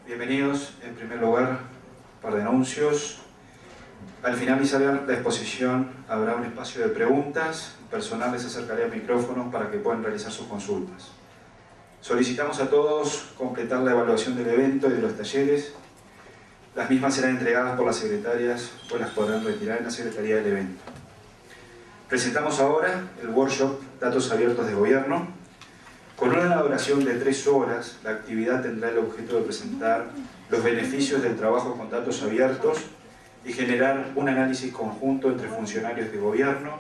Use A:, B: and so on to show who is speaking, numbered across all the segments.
A: Bienvenidos. En primer lugar, un par de anuncios. Al finalizar la exposición habrá un espacio de preguntas. El personal les acercará el micrófono para que puedan realizar sus consultas. Solicitamos a todos completar la evaluación del evento y de los talleres. Las mismas serán entregadas por las secretarias, pues las podrán retirar en la secretaría del evento. Presentamos ahora el workshop Datos Abiertos de Gobierno. Con una duración de 3 horas, la actividad tendrá el objeto de presentar los beneficios del trabajo con datos abiertos y generar un análisis conjunto entre funcionarios de gobierno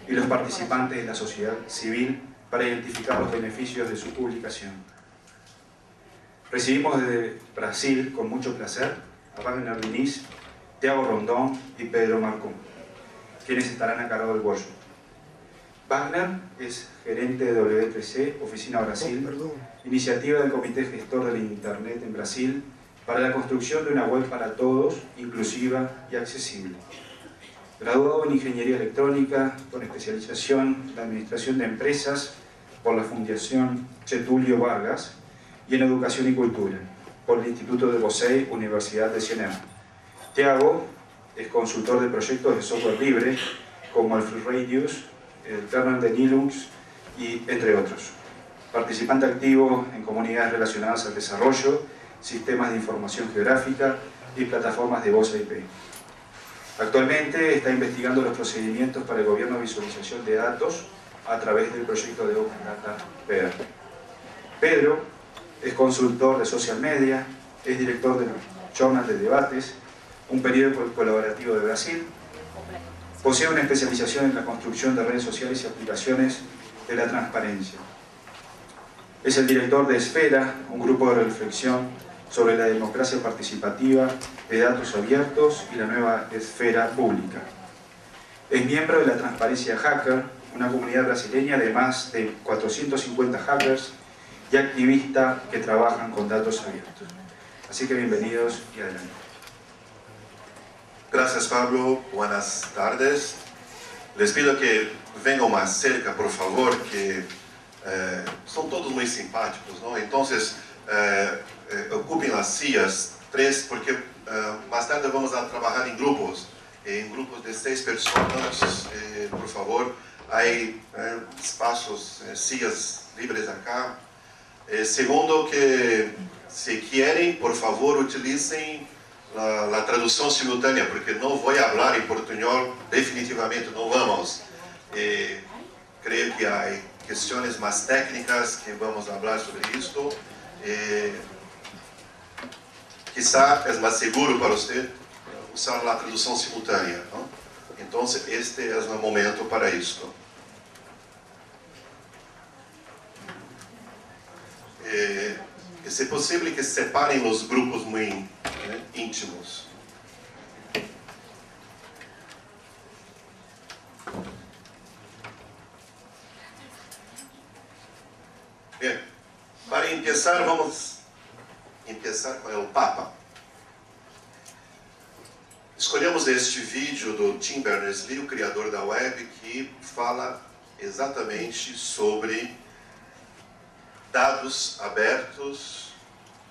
A: y los participantes de la sociedad civil para identificar los beneficios de su publicación. Recibimos desde Brasil, con mucho placer, a Wagner Diniz, Thiago Rondón y Pedro Marcum, quienes estarán a cargo del workshop. Wagner es gerente de W3C, Oficina Brasil, iniciativa del Comité Gestor del Internet en Brasil para la construcción de una web para todos, inclusiva y accesible. Graduado en Ingeniería Electrónica, con especialización en Administración de Empresas por la Fundación Getúlio Vargas y en Educación y Cultura por el Instituto de Bosei, Universidad de Sienem. Thiago es consultor de proyectos de software libre como el FreeRadius, el kernel de Linux y entre otros. Participante activo en comunidades relacionadas al desarrollo, sistemas de información geográfica y plataformas de voz IP. Actualmente está investigando los procedimientos para el gobierno de visualización de datos a través del proyecto de Open Data PR. Pedro es consultor de social media, es director del Journal de Debates, un periódico colaborativo de Brasil. Posee una especialización en la construcción de redes sociales y aplicaciones de la transparencia. Es el director de Esfera, un grupo de reflexión sobre la democracia participativa, de datos abiertos y la nueva esfera pública. Es miembro de la Transparencia Hacker, una comunidad brasileña de más de 450 hackers y activistas que trabajan con datos abiertos. Así que bienvenidos y adelante.
B: Gracias, Pablo. Buenas tardes. Les pido que vengan más cerca, por favor, que son todos muy simpáticos, ¿no? Entonces, ocupen las sillas 3, porque más tarde vamos a trabajar en grupos de 6 personas. Por favor, hay espacios, sillas libres acá. Segundo, que si quieren, por favor, utilicen la traducción simultánea, porque no voy a hablar en portuñol, definitivamente no vamos. Creo que hay cuestiones más técnicas que vamos a hablar sobre esto. Quizá es más seguro para usted usar la traducción simultánea, ¿no? Entonces, este es el momento para esto. Es posible que separen los grupos muy íntimos. Bien, para empezar, vamos a empezar con el Papa. Escolhemos este vídeo do Tim Berners-Lee, o criador da web, que fala exatamente sobre dados abertos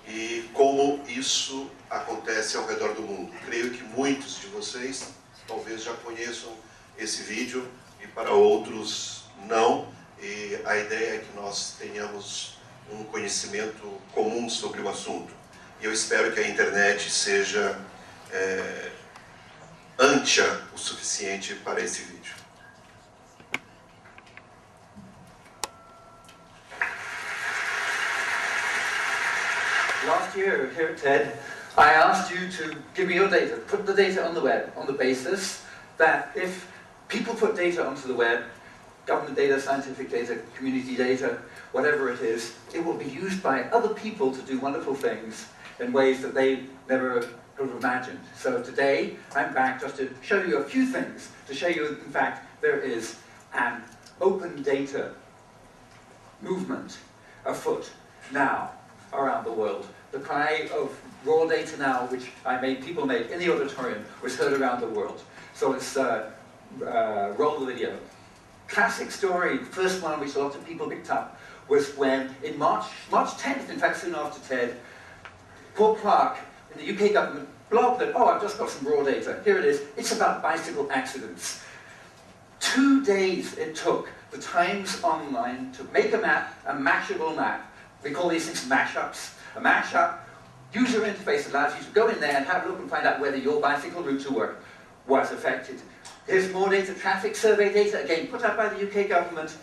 B: e como isso acontece ao redor do mundo. Creio que muitos de vocês talvez já conheçam esse vídeo e para outros não. E a ideia é que nós tenhamos um conhecimento comum sobre o assunto. E eu espero que a internet seja ampla o suficiente para esse vídeo.
C: Last year here at TED, I asked you to give me your data, put the data on the web, on the basis that if people put data onto the web, government data, scientific data, community data, whatever it is, it will be used by other people to do wonderful things in ways that they never could have imagined. So today, I'm back just to show you a few things, to show you, in fact, there is an open data movement afoot now around the world. The cry of raw data now, which people made in the auditorium, was heard around the world. So let's roll the video. Classic story, the first one which lots of people picked up, was when in March 10th, in fact soon after TED, Paul Clark in the UK government blogged that, oh, I've just got some raw data. Here it is. It's about bicycle accidents. 2 days it took the Times Online to make a map, a mashable map. We call these things mashups. A mashup user interface allows you to go in there and have a look and find out whether your bicycle route to work was affected. Here's more data, traffic survey data, again put up by the UK government.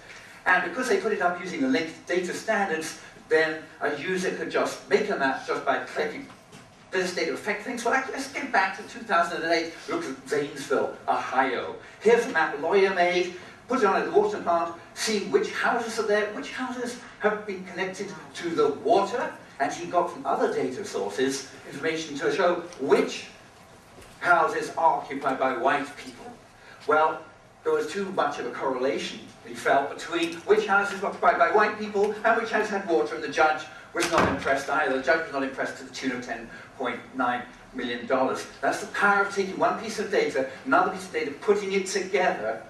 C: And because they put it up using the linked data standards, then a user could just make a map just by clicking. Does this data affect things? Well, let's get back to 2008. Look at Zanesville, Ohio. Here's a map a lawyer made, put it on at the water plant, see which houses are there, which houses have been connected to the water, and he got from other data sources information to show which houses are occupied by white people. Well, there was too much of a correlation, he felt, between which houses were occupied by white people and which houses had water, and the judge was not impressed either. The judge was not impressed to the tune of $10.9 million. That's the power of taking one piece of data, another piece of data, putting it together,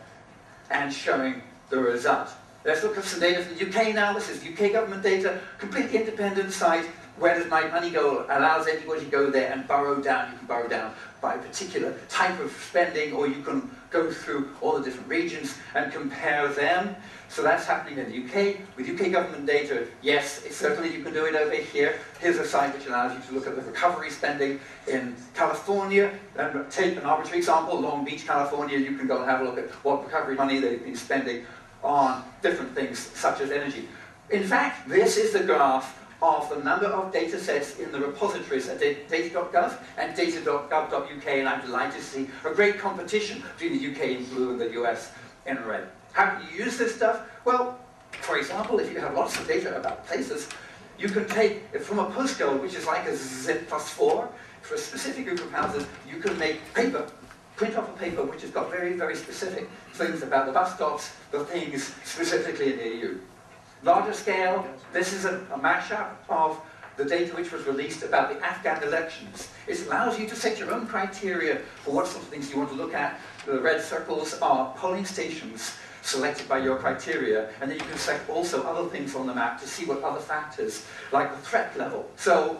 C: and showing the result. Let's look at some data from the UK now. This is UK government data, completely independent site. Where does my money go? Allows anybody to go there and burrow down. You can burrow down by a particular type of spending, or you can go through all the different regions and compare them. So that's happening in the UK. With UK government data, yes, certainly you can do it over here. Here's a site which allows you to look at the recovery spending in California. And take an arbitrary example, Long Beach, California. You can go and have a look at what recovery money they've been spending on different things such as energy. In fact, this is the graph of the number of data sets in the repositories at data.gov and data.gov.uk, and I'm delighted to see a great competition between the UK in blue and the US in red. How can you use this stuff? Well, for example, if you have lots of data about places, you can take it from a postcode, which is like a zip plus 4, for a specific group of houses, you can make paper, print off a paper which has got very, very specific things about the bus stops, the things specifically near you. Larger scale, this is a mashup of the data which was released about the Afghan elections. It allows you to set your own criteria for what sort of things you want to look at. The red circles are polling stations selected by your criteria, and then you can select also other things on the map to see what other factors, like the threat level. So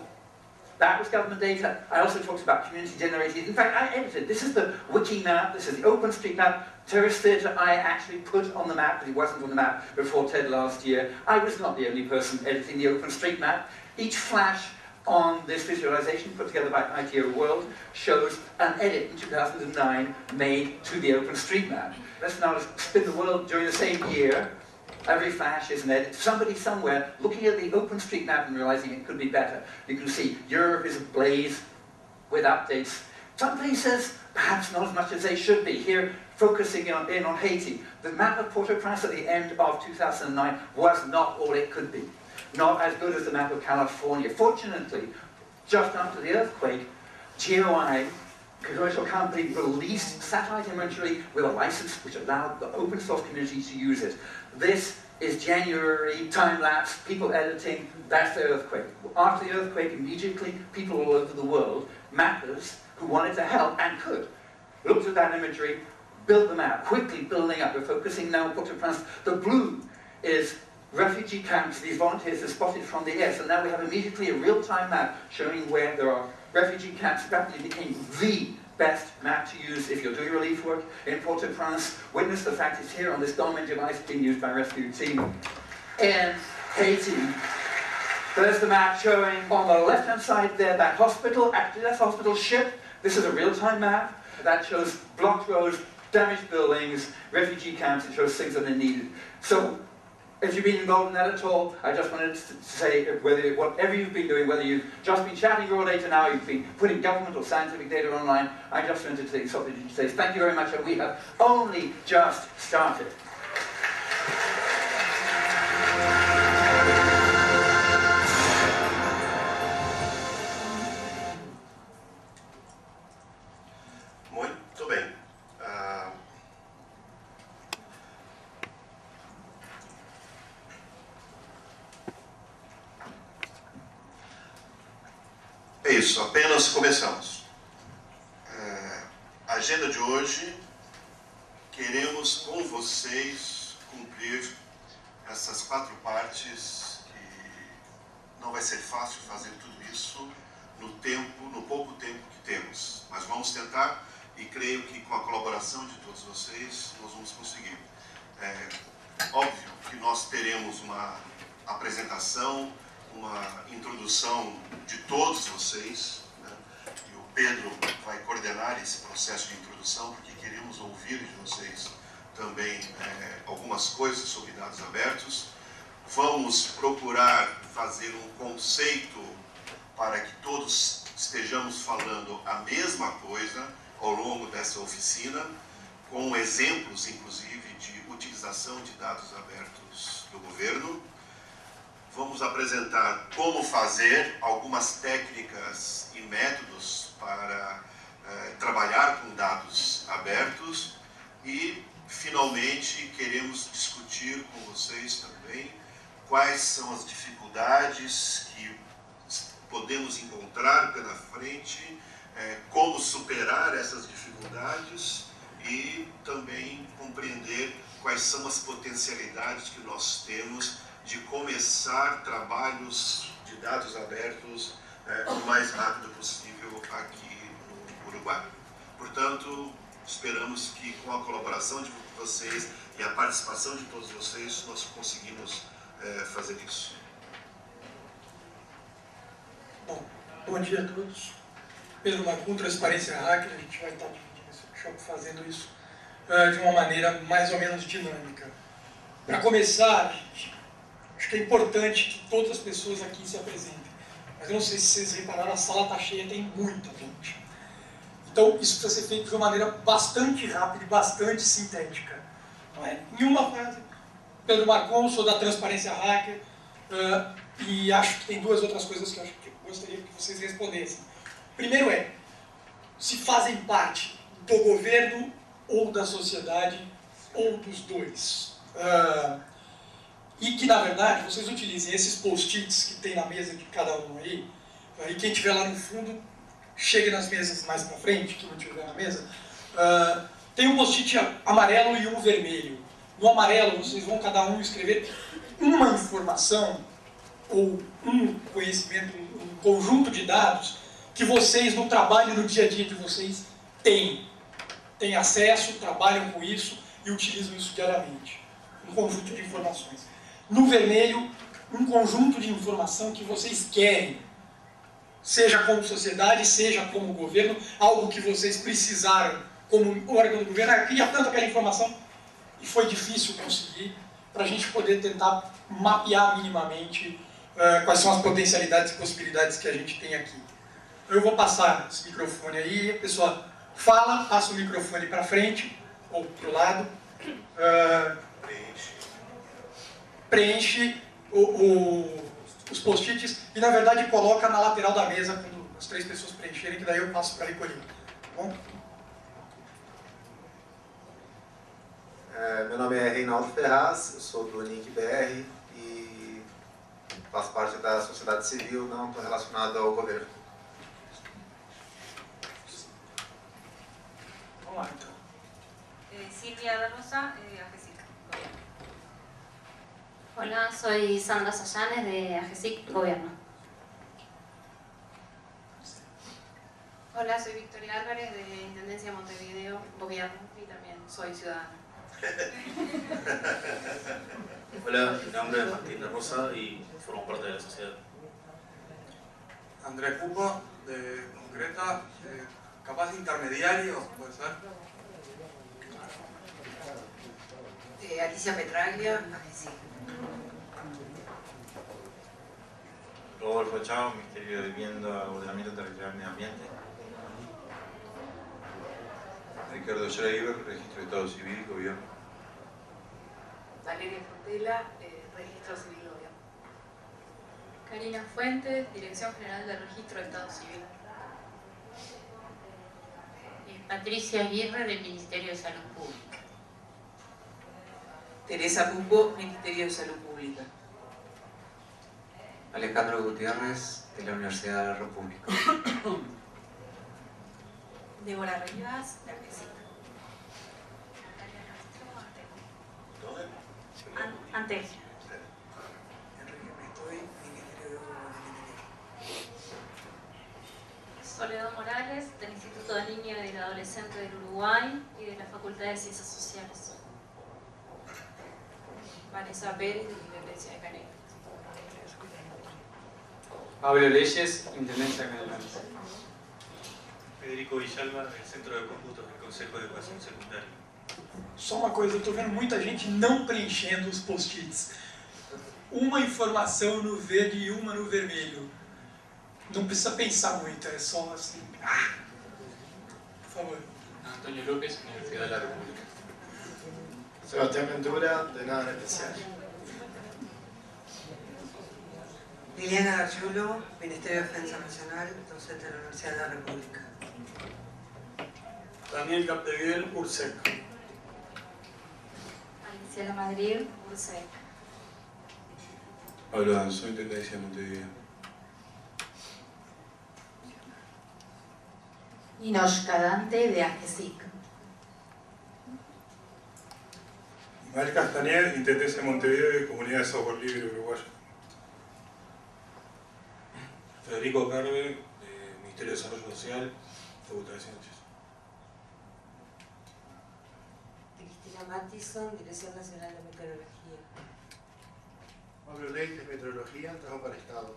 C: that was government data. I also talked about community generated. In fact, I edited. This is the wiki map. This is the OpenStreetMap. Terrace Theatre I actually put on the map, but it wasn't on the map before TED last year. I was not the only person editing the OpenStreetMap. Each flash on this visualization put together by ITO World shows an edit in 2009 made to the OpenStreetMap. Let's now spin the world during the same year. Every flash is an edit. Somebody somewhere looking at the OpenStreetMap and realizing it could be better. You can see Europe is ablaze with updates. Some places, perhaps not as much as they should be. Here, focusing in on Haiti. The map of Port-au-Prince at the end of 2009 was not all it could be. Not as good as the map of California. Fortunately, just after the earthquake, GeoEye, a commercial company, released satellite imagery with a license which allowed the open source community to use it. This is January, time-lapse, people editing, that's the earthquake. After the earthquake, immediately, people all over the world, mappers who wanted to help and could, looked at that imagery, built the map, quickly building up. We're focusing now on Port-au-Prince. The blue is refugee camps these volunteers are spotted from the air. So now we have immediately a real-time map showing where there are refugee camps. Rapidly became the best map to use if you're doing relief work in Port-au-Prince. Witness the fact it's here on this Garmin device being used by a rescue team in Haiti. There's the map showing on the left-hand side there that hospital, actually that's hospital ship. This is a real-time map that shows blocked roads, damaged buildings, refugee camps. It shows things that are needed. So, if you've been involved in that at all, I just wanted to say whatever you've been doing, whether you've just been chatting raw data now, you've been putting government or scientific data online, I just wanted to say thank you very much, and we have only just started.
B: Muito bem. É isso, apenas começamos. A agenda de hoje, queremos com vocês cumprir essas 4 partes, que não vai ser fácil fazer tudo isso no pouco tempo que temos. Mas vamos tentar e creio que com a colaboração de todos vocês nós vamos conseguir. É óbvio que nós teremos uma apresentação, uma introdução de todos vocês, né? E o Pedro vai coordenar esse processo de introdução, porque queremos ouvir de vocês também algumas coisas sobre dados abertos. Vamos procurar fazer um conceito para que todos estejamos falando a mesma coisa ao longo dessa oficina, com exemplos, inclusive, de utilização de dados abertos do governo. Vamos apresentar como fazer, algumas técnicas e métodos para trabalhar com dados abertos e, finalmente, queremos discutir com vocês também quais são as dificuldades que podemos encontrar pela frente, como superar essas dificuldades e também compreender quais são as potencialidades que nós temos de começar trabalhos de dados abertos o mais rápido possível aqui no Uruguai. Portanto, esperamos que com a colaboração de vocês e a participação de todos vocês, nós conseguimos fazer isso.
D: Bom dia a todos. Pedro Marcum, Transparência Hacker. A gente vai estar dividindo esse workshop fazendo isso de uma maneira mais ou menos dinâmica. Para começar, acho que é importante que todas as pessoas aqui se apresentem. Mas eu não sei se vocês repararam, a sala está cheia, tem muita gente. Então, isso precisa ser feito de uma maneira bastante rápida e bastante sintética. Não é? Em uma frase, Pedro Marcon, sou da Transparência Hacker, e acho que tem duas outras coisas que eu gostaria que vocês respondessem. Primeiro se fazem parte do governo ou da sociedade, ou dos dois. E que, na verdade, vocês utilizem esses post-its que tem na mesa de cada um aí, e quem estiver lá no fundo, chegue nas mesas mais para frente, que não estiver na mesa, tem um post-it amarelo e um vermelho. No amarelo, vocês vão cada um escrever uma informação, ou um conhecimento, um conjunto de dados, que vocês, no trabalho, no dia a dia de vocês, têm acesso, trabalham com isso e utilizam isso diariamente. Um conjunto de informações. No vermelho, um conjunto de informação que vocês querem, seja como sociedade, seja como governo, algo que vocês precisaram como órgão do governo. Eu queria tanto aquela informação e foi difícil conseguir, para a gente poder tentar mapear minimamente quais são as potencialidades e possibilidades que a gente tem aqui. Eu vou passar esse microfone aí, a pessoa fala, passa o microfone para frente ou para o lado, preenche os post-its e, na verdade, coloca na lateral da mesa quando as três pessoas preencherem, que daí eu passo para recolher. Tá bom?
E: Meu nome é Reinaldo Ferraz, eu sou do NIC BR e faço parte da sociedade civil, não estou relacionado ao governo.
D: Vamos lá, então.
F: Silvia da Rosa, AGESIC. Hola, soy Sandra Sayanes de AGESIC Gobierno. Hola, soy Victoria Álvarez de Intendencia Montevideo Gobierno y también soy ciudadana.
G: Hola, mi nombre es Martín de Rosa y formo parte de la sociedad.
H: Andrés Pupa, de Concreta, capaz intermediario, puede ser.
I: Alicia Petraglia, AGESIC.
J: Rodolfo Chao, Ministerio de Vivienda, Ordenamiento Territorial y Medio Ambiente.
K: Ricardo Schreiber, Registro de Estado Civil, Gobierno.
I: Valeria Fontela, Registro Civil, Gobierno.
F: Karina Fuentes, Dirección General de Registro de Estado Civil. Patricia Aguirre, del Ministerio de Salud Pública.
I: Teresa Pupo, Ministerio de Salud Pública.
L: Alejandro Gutiérrez, de la Universidad de la República.
F: Débora Rivas, de AGESIC. Antes.
D: Enrique Mestoy, Ministerio de
M: Soledad Morales, del Instituto de Niño y del Adolescente del Uruguay y de la Facultad de Ciencias Sociales.
I: Vanessa Pérez, de la Intendencia de Canelones.
N: Pablo Leyes, Intendencia de Canelones.
O: Federico Villalba, del Centro de Cómputos del Consejo de Educación Secundaria.
D: Só uma coisa, eu estou vendo muita gente não preenchendo os post-its. Uma informação no verde e uma no vermelho. Não precisa pensar muito, é só assim. Por favor.
N: Antonio López, Universidad de la República.
P: Sebastián Ventura, de Nada en Especial.
Q: Liliana Gargiulo, Ministerio de Defensa Nacional, docente de la Universidad de la República.
P: Daniel Capdeville, URSEC.
M: Aliciela Madrid, URSEC.
K: Pablo Danzó, Intendencia de Montevideo.
R: Inosh Cadante, de AGESIC.
P: Ismael Castañer, Intendencia de Montevideo y Comunidad de Software Libre Uruguayo.
S: Federico Carve, Ministerio de Desarrollo Social, Facultad de Ciencias.
I: Cristina Mattison, Dirección Nacional de Meteorología.
P: Pablo Leites, Meteorología, Trabajo para Estado.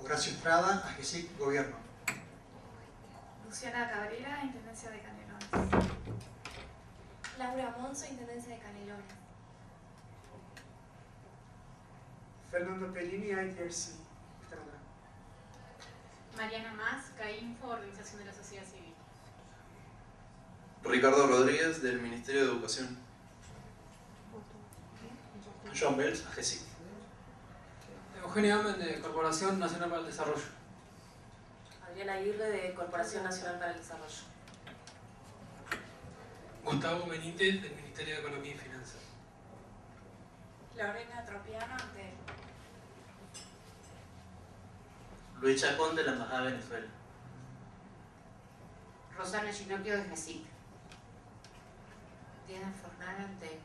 T: Horacio Estrada, AGESIC, Gobierno.
F: Luciana Cabrera, Intendencia de Canelones.
U: Laura Monzo, Intendencia de Canelones.
V: Fernando Pellini, ITRC.
F: Mariana Más, CAINFO, Organización de la Sociedad Civil.
W: Ricardo Rodríguez, del Ministerio de Educación.
O: Joan Bells, AGESIC.
N: Eugenio Amen, de Corporación Nacional para el Desarrollo.
I: Adriana Aguirre, de Corporación Nacional para el Desarrollo.
D: Gustavo Benítez, del Ministerio de Economía y Finanzas.
U: Lorena Tropiano, de
G: Luis Chacón, de la Embajada de Venezuela.
I: Rosana Ginocchio, de GESIC. Diana Fornal, de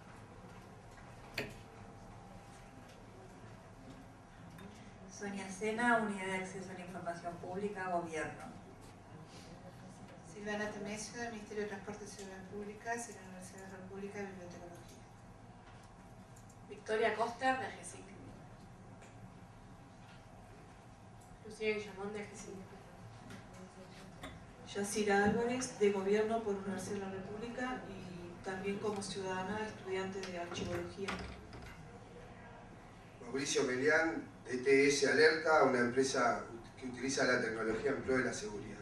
U: Sonia Sena, Unidad de Acceso a la Información Pública, Gobierno.
F: Silvana Temesio, del Ministerio de Transportes y Ciudades Públicas y la Universidad de la República de Bibliotecología.
I: Victoria Coster, de GESIC.
U: Lucía Guillamón, de GESIC.
X: Yacira Álvarez, de Gobierno por Universidad de la República y también como ciudadana estudiante de Archivología.
Y: Mauricio Melián, DTS Alerta, una empresa que utiliza la tecnología en pro de la seguridad.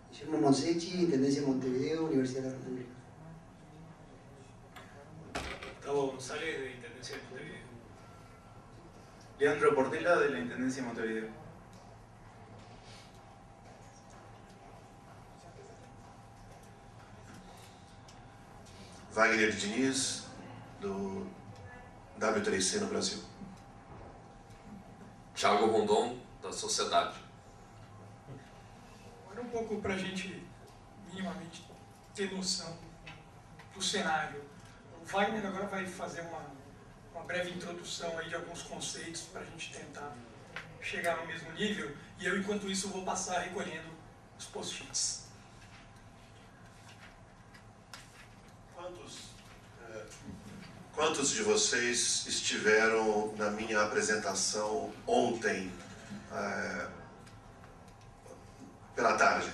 T: Guillermo Monsechi, Intendencia de Montevideo, Universidad de la República.
O: Gustavo González, de Intendencia de Montevideo.
A: Leandro Portela, de la Intendencia de Montevideo.
B: Wagner Diniz, do W3C no Brasil.
Z: Thiago Rondon, da Sociedade.
D: Agora um pouco para a gente minimamente ter noção do cenário. O Wagner agora vai fazer uma breve introdução aí de alguns conceitos para a gente tentar chegar no mesmo nível e eu, enquanto isso, vou passar recolhendo os post-its.
B: Quantos de vocês estiveram na minha apresentação ontem, pela tarde?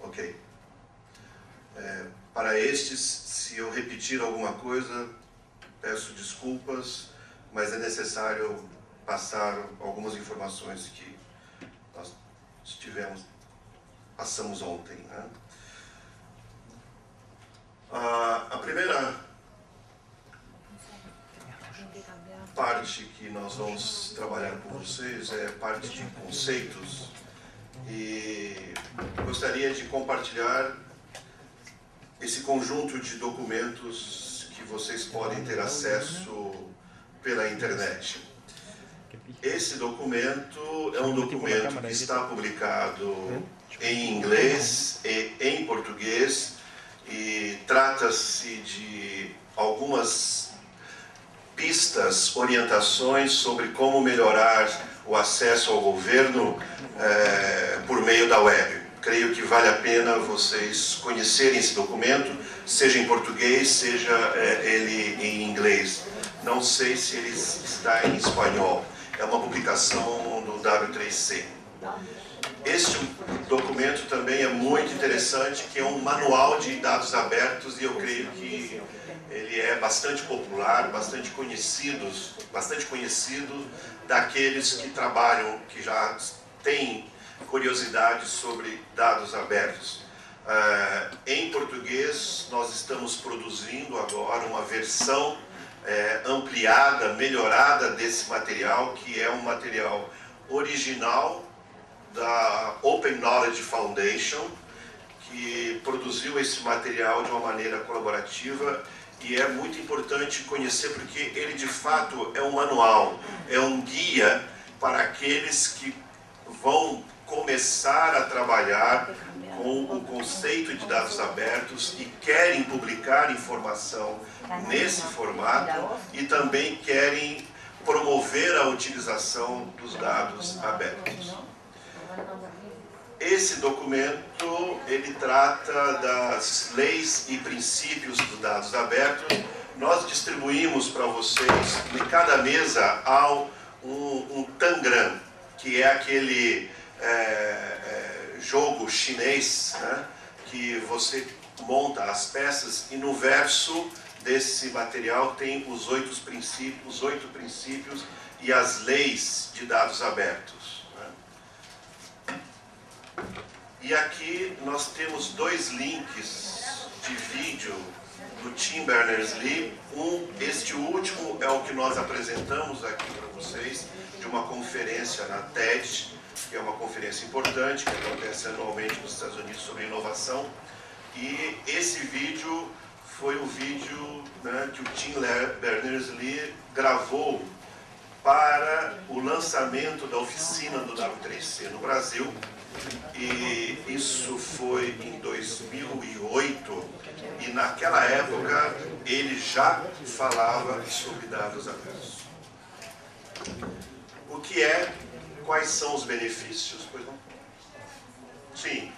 B: Ok. Para estes, se eu repetir alguma coisa, peço desculpas, mas é necessário passar algumas informações que nós passamos ontem, né? A primeira parte que nós vamos trabalhar com vocês é parte de conceitos e gostaria de compartilhar esse conjunto de documentos que vocês podem ter acesso pela internet. Esse documento é um documento que está publicado em inglês e em português e trata-se de algumas pistas listas, orientações sobre como melhorar o acesso ao governo por meio da web. Creio que vale a pena vocês conhecerem esse documento, seja em português, seja ele em inglês. Não sei se ele está em espanhol. É uma publicação do W3C. Este documento também é muito interessante, que é um manual de dados abertos, e eu creio que ele é bastante popular, bastante conhecido daqueles que trabalham, que já têm curiosidade sobre dados abertos. Em português, nós estamos produzindo agora uma versão ampliada, melhorada desse material, que é um material original da Open Knowledge Foundation, que produziu esse material de uma maneira colaborativa, e é muito importante conhecer porque ele de fato é um manual, é um guia para aqueles que vão começar a trabalhar com o conceito de dados abertos e querem publicar informação nesse formato e também querem promover a utilização dos dados abertos. Esse documento, ele trata das leis e princípios dos dados abertos. Nós distribuímos para vocês, em cada mesa, há um tangram, que é aquele jogo chinês, né, que você monta as peças, e no verso desse material tem os 8 princípios e as leis de dados abertos. E aqui nós temos 2 links de vídeo do Tim Berners-Lee. Este último é o que nós apresentamos aqui para vocês, de uma conferência na TED, que é uma conferência importante, que acontece anualmente nos Estados Unidos sobre inovação. E esse vídeo foi o vídeo, né, que o Tim Berners-Lee gravou para o lançamento da oficina do W3C no Brasil. E isso foi em 2008, e naquela época ele já falava sobre dados abertos. O que é? Quais são os benefícios? Pois não? Sim,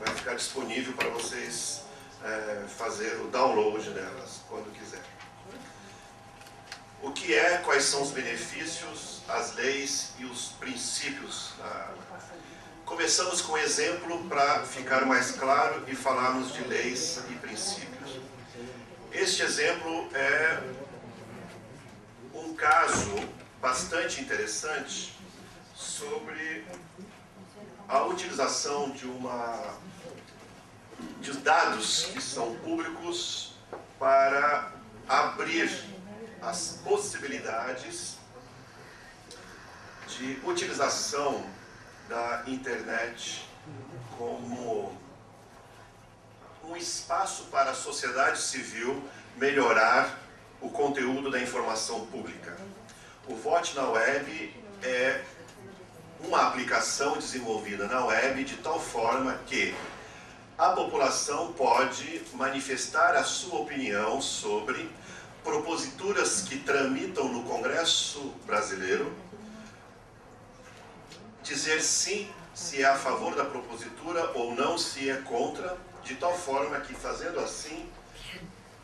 B: vai ficar disponível para vocês fazer o download delas quando quiser. O que é? Quais são os benefícios, as leis e os princípios? Começamos com um exemplo para ficar mais claro e falarmos de leis e princípios. Este exemplo é um caso bastante interessante sobre a utilização de dados que são públicos para abrir as possibilidades de utilização da internet como um espaço para a sociedade civil melhorar o conteúdo da informação pública. O Vote na Web é uma aplicação desenvolvida na web de tal forma que a população pode manifestar a sua opinião sobre proposituras que tramitam no Congresso brasileiro, dizer sim, se é a favor da propositura ou não, se é contra, de tal forma que, fazendo assim,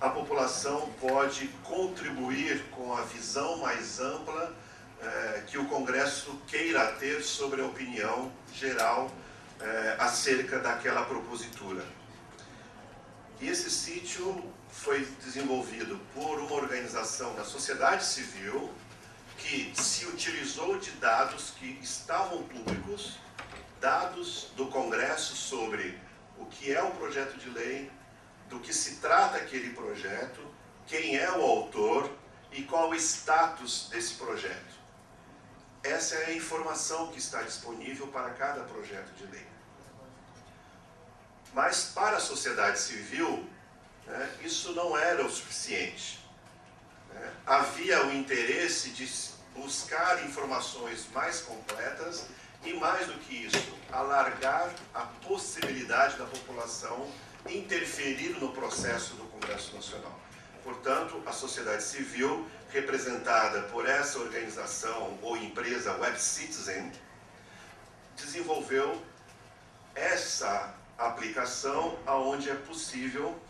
B: a população pode contribuir com a visão mais ampla que o Congresso queira ter sobre a opinião geral acerca daquela propositura. E esse sítio foi desenvolvido por uma organização da sociedade civil que se utilizou de dados que estavam públicos, dados do Congresso sobre o que é um projeto de lei, do que se trata aquele projeto, quem é o autor e qual o status desse projeto. Essa é a informação que está disponível para cada projeto de lei. Mas para a sociedade civil, né, isso não era o suficiente. Havia o interesse de buscar informações mais completas e, mais do que isso, alargar a possibilidade da população interferir no processo do Congresso Nacional. Portanto, a sociedade civil, representada por essa organização ou empresa Web Citizen, desenvolveu essa aplicação onde é possível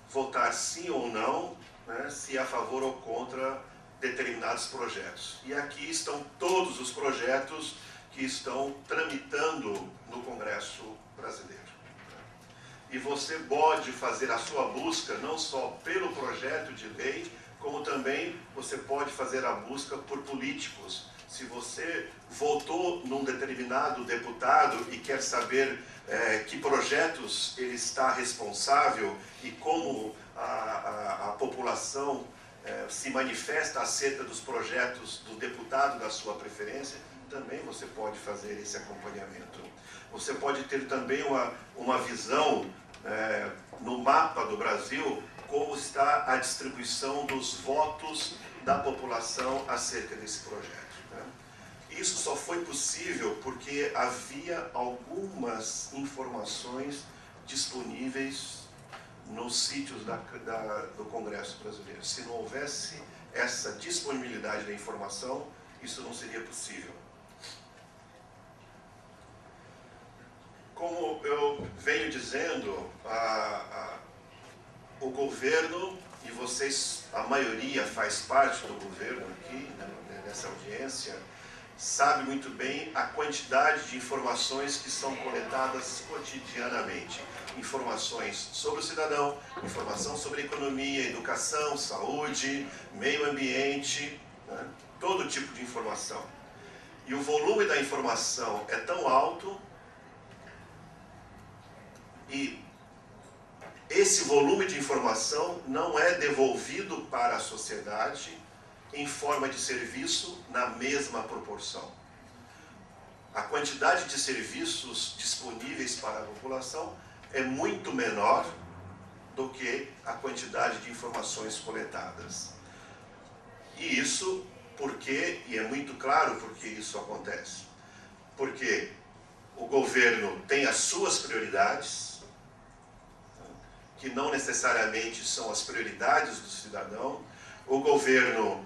B: votar sim ou não, né, se é a favor ou contra determinados projetos. E aqui estão todos os projetos que estão tramitando no Congresso brasileiro. E você pode fazer a sua busca não só pelo projeto de lei, como também você pode fazer a busca por políticos. Se você votou num determinado deputado e quer saber que projetos ele está responsável e como a população se manifesta acerca dos projetos do deputado da sua preferência, também você pode fazer esse acompanhamento. Você pode ter também uma visão no mapa do Brasil, como está a distribuição dos votos da população acerca desse projeto. Isso só foi possível porque havia algumas informações disponíveis nos sítios do Congresso brasileiro. Se não houvesse essa disponibilidade da informação, isso não seria possível. Como eu venho dizendo, o governo, e vocês, a maioria faz parte do governo aqui, nessa audiência, sabe muito bem a quantidade de informações que são coletadas cotidianamente. Informações sobre o cidadão, informação sobre economia, educação, saúde, meio ambiente, né? Todo tipo de informação. E o volume da informação é tão alto, e esse volume de informação não é devolvido para a sociedade em forma de serviço na mesma proporção. A quantidade de serviços disponíveis para a população é muito menor do que a quantidade de informações coletadas. E isso porque, e é muito claro porque isso acontece, porque o governo tem as suas prioridades, que não necessariamente são as prioridades do cidadão. O governo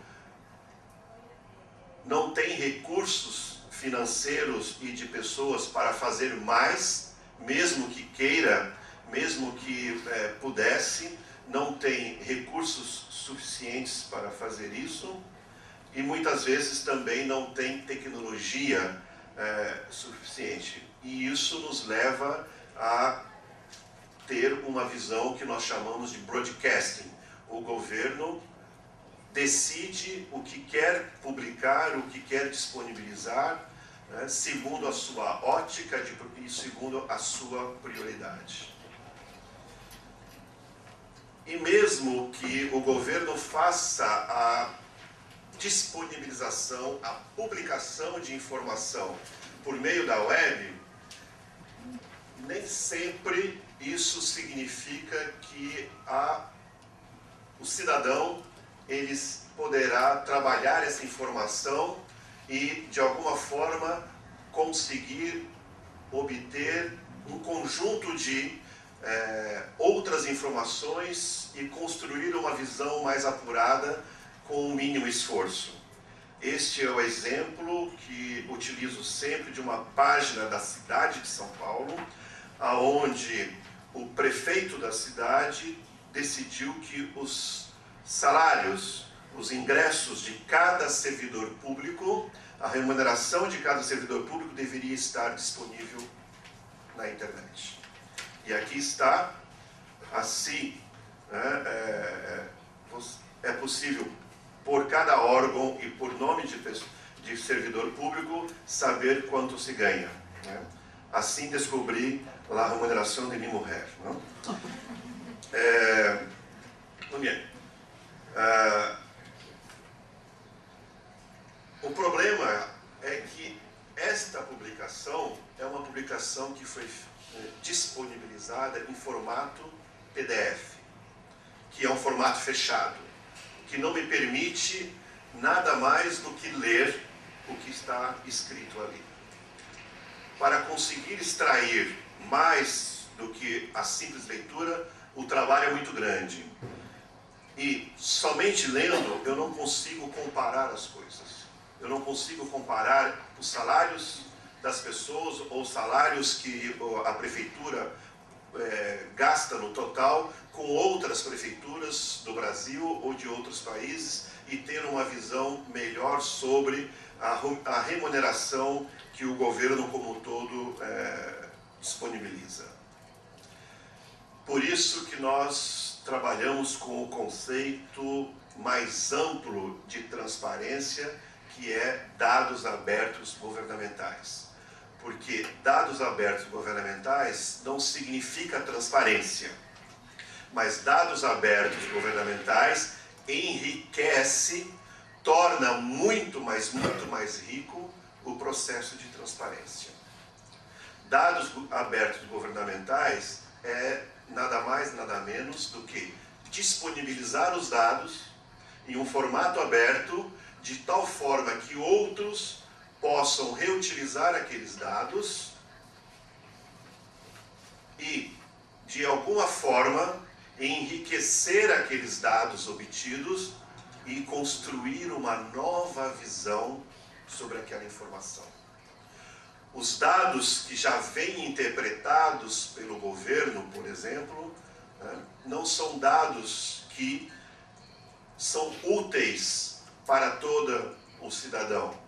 B: não tem recursos financeiros e de pessoas para fazer mais, mesmo que queira, mesmo que pudesse, não tem recursos suficientes para fazer isso, e muitas vezes também não tem tecnologia suficiente. E isso nos leva a ter uma visão que nós chamamos de broadcasting. O governo decide o que quer publicar, o que quer disponibilizar, né, segundo a sua ótica e segundo a sua prioridade. E mesmo que o governo faça a disponibilização, a publicação de informação por meio da web, nem sempre isso significa que o cidadão poderá trabalhar essa informação e, de alguma forma, conseguir obter um conjunto de outras informações e construir uma visão mais apurada com o mínimo esforço. Este é o exemplo que utilizo sempre de uma página da cidade de São Paulo, onde o prefeito da cidade decidiu que os salários, os ingressos de cada servidor público, a remuneração de cada servidor público deveria estar disponível na internet. E aqui está, assim, é possível, por cada órgão e por nome de servidor público, saber quanto se ganha, né? Assim descobri a remuneração de minha mulher. Muito bem. O problema é que esta publicação é uma publicação que foi disponibilizada em formato PDF, que é um formato fechado, que não me permite nada mais do que ler o que está escrito ali. Para conseguir extrair mais do que a simples leitura, o trabalho é muito grande. E somente lendo eu não consigo comparar as coisas. Eu não consigo comparar os salários das pessoas ou os salários que a prefeitura gasta no total com outras prefeituras do Brasil ou de outros países e ter uma visão melhor sobre a remuneração que o governo como um todo disponibiliza. Por isso que nós trabalhamos com o conceito mais amplo de transparência, que é dados abertos governamentais. Porque dados abertos governamentais não significa transparência, mas dados abertos governamentais enriquece, torna muito mais rico o processo de transparência. Dados abertos governamentais é nada mais, nada menos do que disponibilizar os dados em um formato aberto, de tal forma que outros possam reutilizar aqueles dados e, de alguma forma, enriquecer aqueles dados obtidos e construir uma nova visão sobre aquela informação. Os dados que já vêm interpretados pelo governo, por exemplo, não são dados que são úteis para todo o cidadão.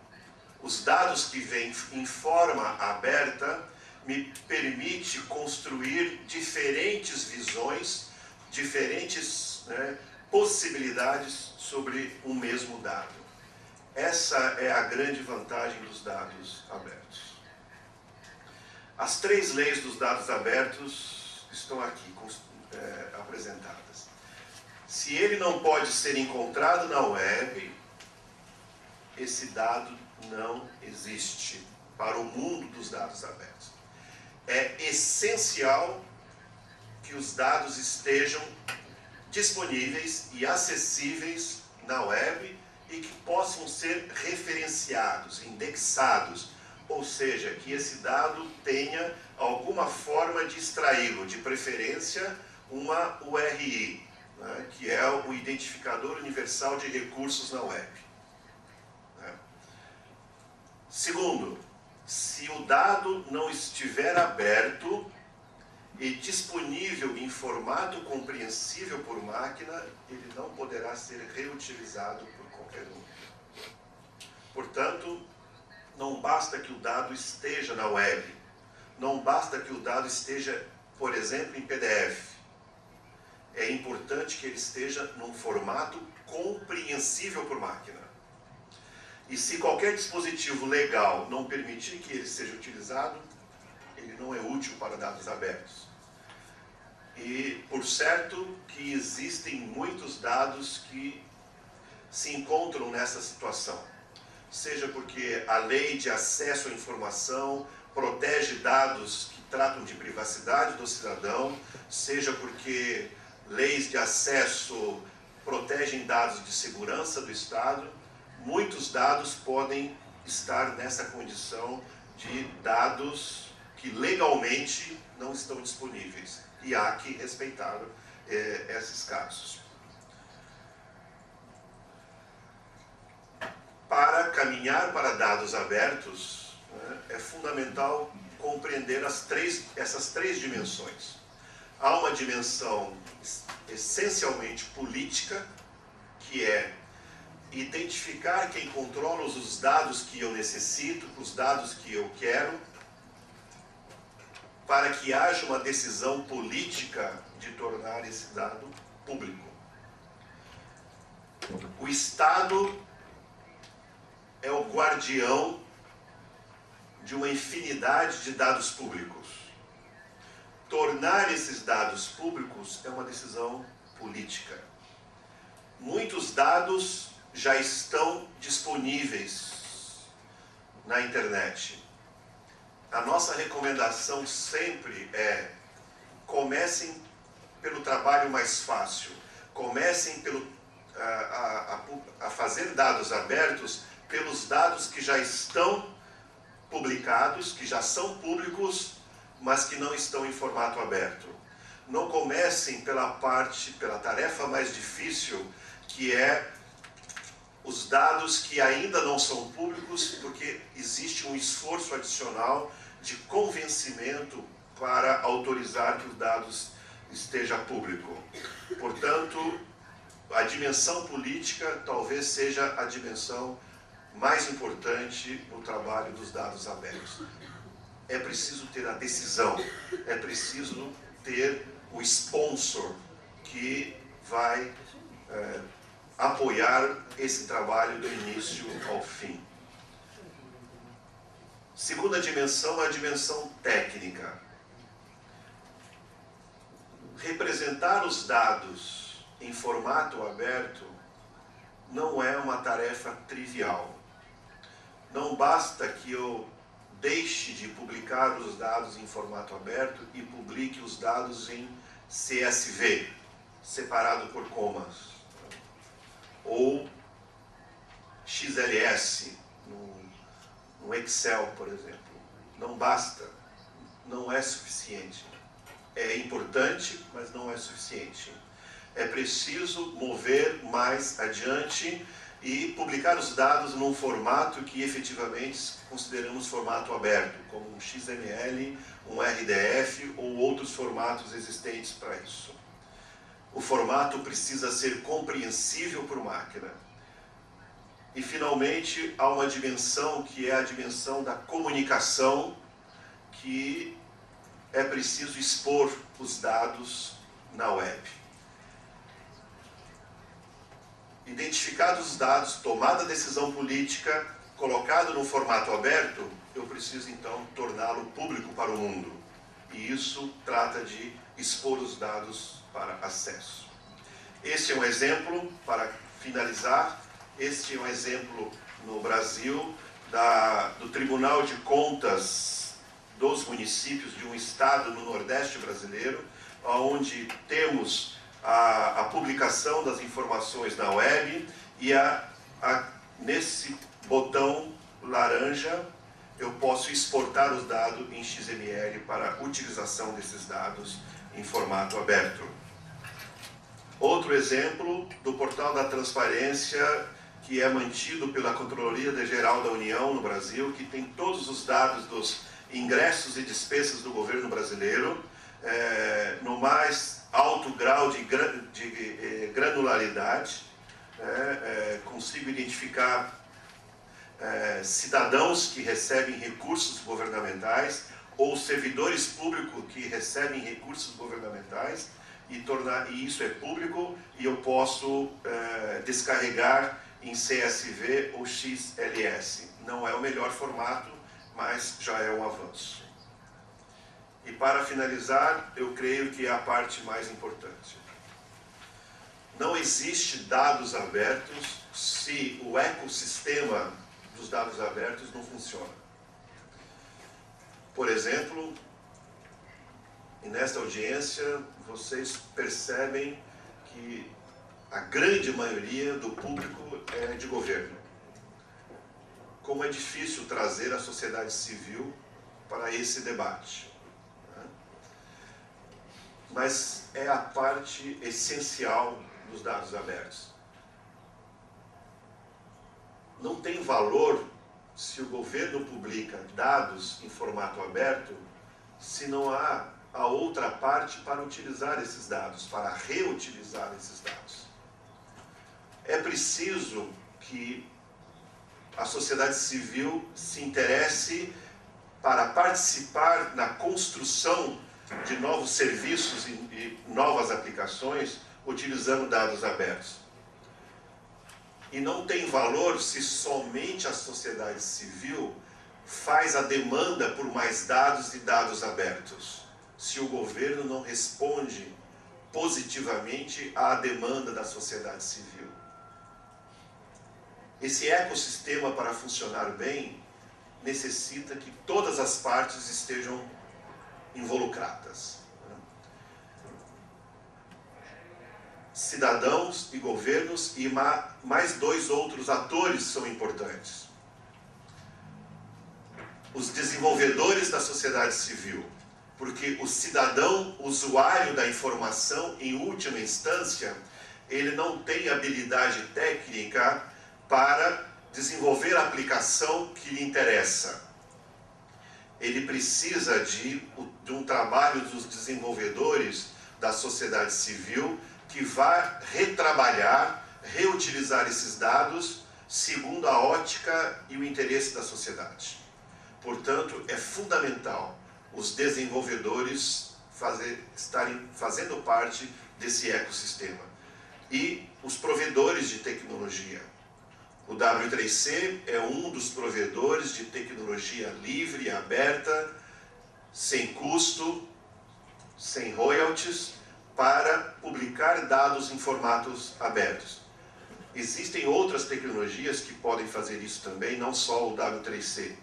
B: Os dados que vêm em forma aberta me permite construir diferentes visões, diferentes possibilidades sobre o mesmo dado. Essa é a grande vantagem dos dados abertos. As 3 leis dos dados abertos estão aqui apresentadas. Se ele não pode ser encontrado na web, esse dado não existe para o mundo dos dados abertos. É essencial que os dados estejam disponíveis e acessíveis na web e que possam ser referenciados, indexados, ou seja, que esse dado tenha alguma forma de extraí-lo, de preferência uma URI, que é o Identificador Universal de Recursos na web. Segundo, se o dado não estiver aberto e disponível em formato compreensível por máquina, ele não poderá ser reutilizado por qualquer um. Portanto, não basta que o dado esteja na web, não basta que o dado esteja, por exemplo, em PDF. É importante que ele esteja num formato compreensível por máquina. E se qualquer dispositivo legal não permitir que ele seja utilizado, ele não é útil para dados abertos. E, por certo, que existem muitos dados que se encontram nessa situação. Seja porque a lei de acesso à informação protege dados que tratam de privacidade do cidadão, seja porque leis de acesso protegem dados de segurança do Estado, muitos dados podem estar nessa condição de dados que legalmente não estão disponíveis. E há que respeitar esses casos. Para caminhar para dados abertos, é fundamental compreender essas três dimensões. Há uma dimensão essencialmente política, que é identificar quem controla os dados que eu necessito, os dados que eu quero, para que haja uma decisão política de tornar esse dado público. O Estado é o guardião de uma infinidade de dados públicos. Tornar esses dados públicos é uma decisão política. Muitos dados já estão disponíveis na internet. A nossa recomendação sempre é: comecem pelo trabalho mais fácil, comecem a fazer dados abertos pelos dados que já estão publicados, que já são públicos, mas que não estão em formato aberto. não comecem pela tarefa mais difícil, que é os dados que ainda não são públicos, porque existe um esforço adicional de convencimento para autorizar que os dados esteja público. Portanto, a dimensão política talvez seja a dimensão mais importante no trabalho dos dados abertos. É preciso ter a decisão, é preciso ter o sponsor que vai apoiar esse trabalho do início ao fim. Segunda dimensão é a dimensão técnica. Representar os dados em formato aberto não é uma tarefa trivial. Não basta que eu deixe de publicar os dados em formato aberto e publique os dados em CSV, separado por comas, ou XLS, no Excel, por exemplo. Não basta, não é suficiente. É importante, mas não é suficiente. É preciso mover mais adiante e publicar os dados num formato que efetivamente consideramos formato aberto, como um XML, um RDF ou outros formatos existentes para isso. O formato precisa ser compreensível por máquina. E, finalmente, há uma dimensão que é a dimensão da comunicação, que é preciso expor os dados na web. Identificados os dados, tomada a decisão política, colocado no formato aberto, eu preciso então torná-lo público para o mundo. E isso trata de expor os dados para acesso. Este é um exemplo, para finalizar, este é um exemplo no Brasil do Tribunal de Contas dos municípios de um estado no Nordeste brasileiro, onde temos a publicação das informações na web e nesse botão laranja eu posso exportar os dados em XML para a utilização desses dados em formato aberto. Outro exemplo do Portal da Transparência, que é mantido pela Controladoria Geral da União no Brasil, que tem todos os dados dos ingressos e despesas do governo brasileiro, no mais alto grau de granularidade. Consigo identificar cidadãos que recebem recursos governamentais ou servidores públicos que recebem recursos governamentais, e isso é público, e eu posso descarregar em CSV ou XLS. Não é o melhor formato, mas já é um avanço. E para finalizar, eu creio que é a parte mais importante. Não existe dados abertos se o ecossistema dos dados abertos não funciona. Por exemplo, e nesta audiência, vocês percebem que a grande maioria do público é de governo. Como é difícil trazer a sociedade civil para esse debate. Mas é a parte essencial dos dados abertos. Não tem valor se o governo publica dados em formato aberto se não há a outra parte para utilizar esses dados, para reutilizar esses dados. É preciso que a sociedade civil se interesse para participar na construção de novos serviços e novas aplicações utilizando dados abertos. E não tem valor se somente a sociedade civil faz a demanda por mais dados e dados abertos, se o governo não responde positivamente à demanda da sociedade civil. Esse ecossistema, para funcionar bem, necessita que todas as partes estejam involucradas. Cidadãos e governos e mais dois outros atores são importantes. Os desenvolvedores da sociedade civil, porque o cidadão usuário da informação, em última instância, ele não tem habilidade técnica para desenvolver a aplicação que lhe interessa. Ele precisa de um trabalho dos desenvolvedores da sociedade civil que vai retrabalhar, reutilizar esses dados segundo a ótica e o interesse da sociedade. Portanto, é fundamental os desenvolvedores estarem fazendo parte desse ecossistema. E os provedores de tecnologia. O W3C é um dos provedores de tecnologia livre, aberta, sem custo, sem royalties, para publicar dados em formatos abertos. Existem outras tecnologias que podem fazer isso também, não só o W3C,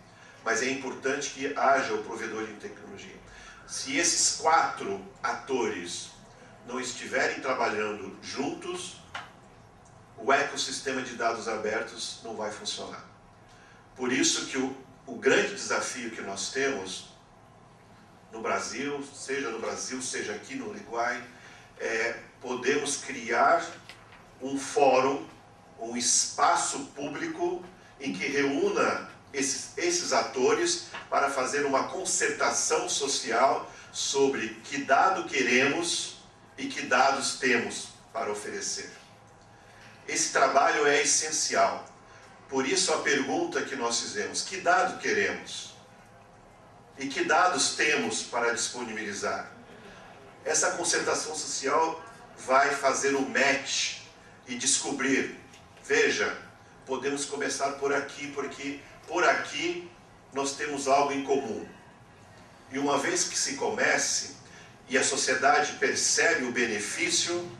B: mas é importante que haja o provedor de tecnologia. Se esses 4 atores não estiverem trabalhando juntos, o ecossistema de dados abertos não vai funcionar. Por isso que o grande desafio que nós temos no Brasil, seja aqui no Uruguai, é podermos criar um fórum, um espaço público em que reúna esses atores para fazer uma concertação social sobre que dado queremos e que dados temos para oferecer. Esse trabalho é essencial. Por isso a pergunta que nós fizemos: que dado queremos? E que dados temos para disponibilizar? Essa concertação social vai fazer um match e descobrir, veja, podemos começar por aqui, porque por aqui nós temos algo em comum. E uma vez que se comece e a sociedade percebe o benefício,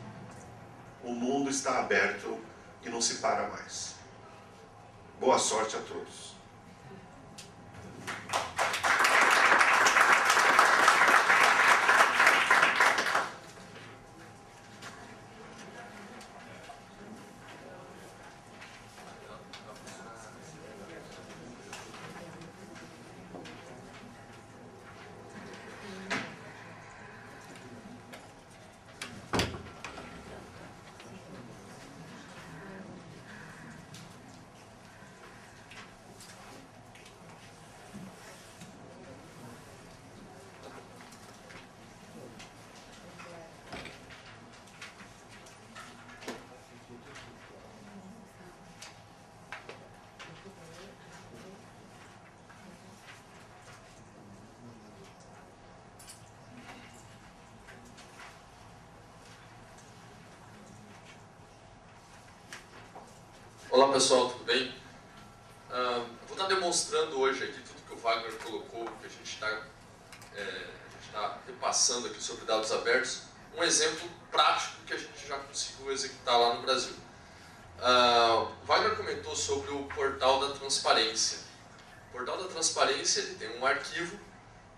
B: o mundo está aberto e não se para mais. Boa sorte a todos.
Z: Olá pessoal, tudo bem? Vou estar demonstrando hoje aqui tudo que o Wagner colocou, que a gente está repassando aqui sobre dados abertos, um exemplo prático que a gente já conseguiu executar lá no Brasil. O Wagner comentou sobre o portal da transparência. O portal da transparência ele tem um arquivo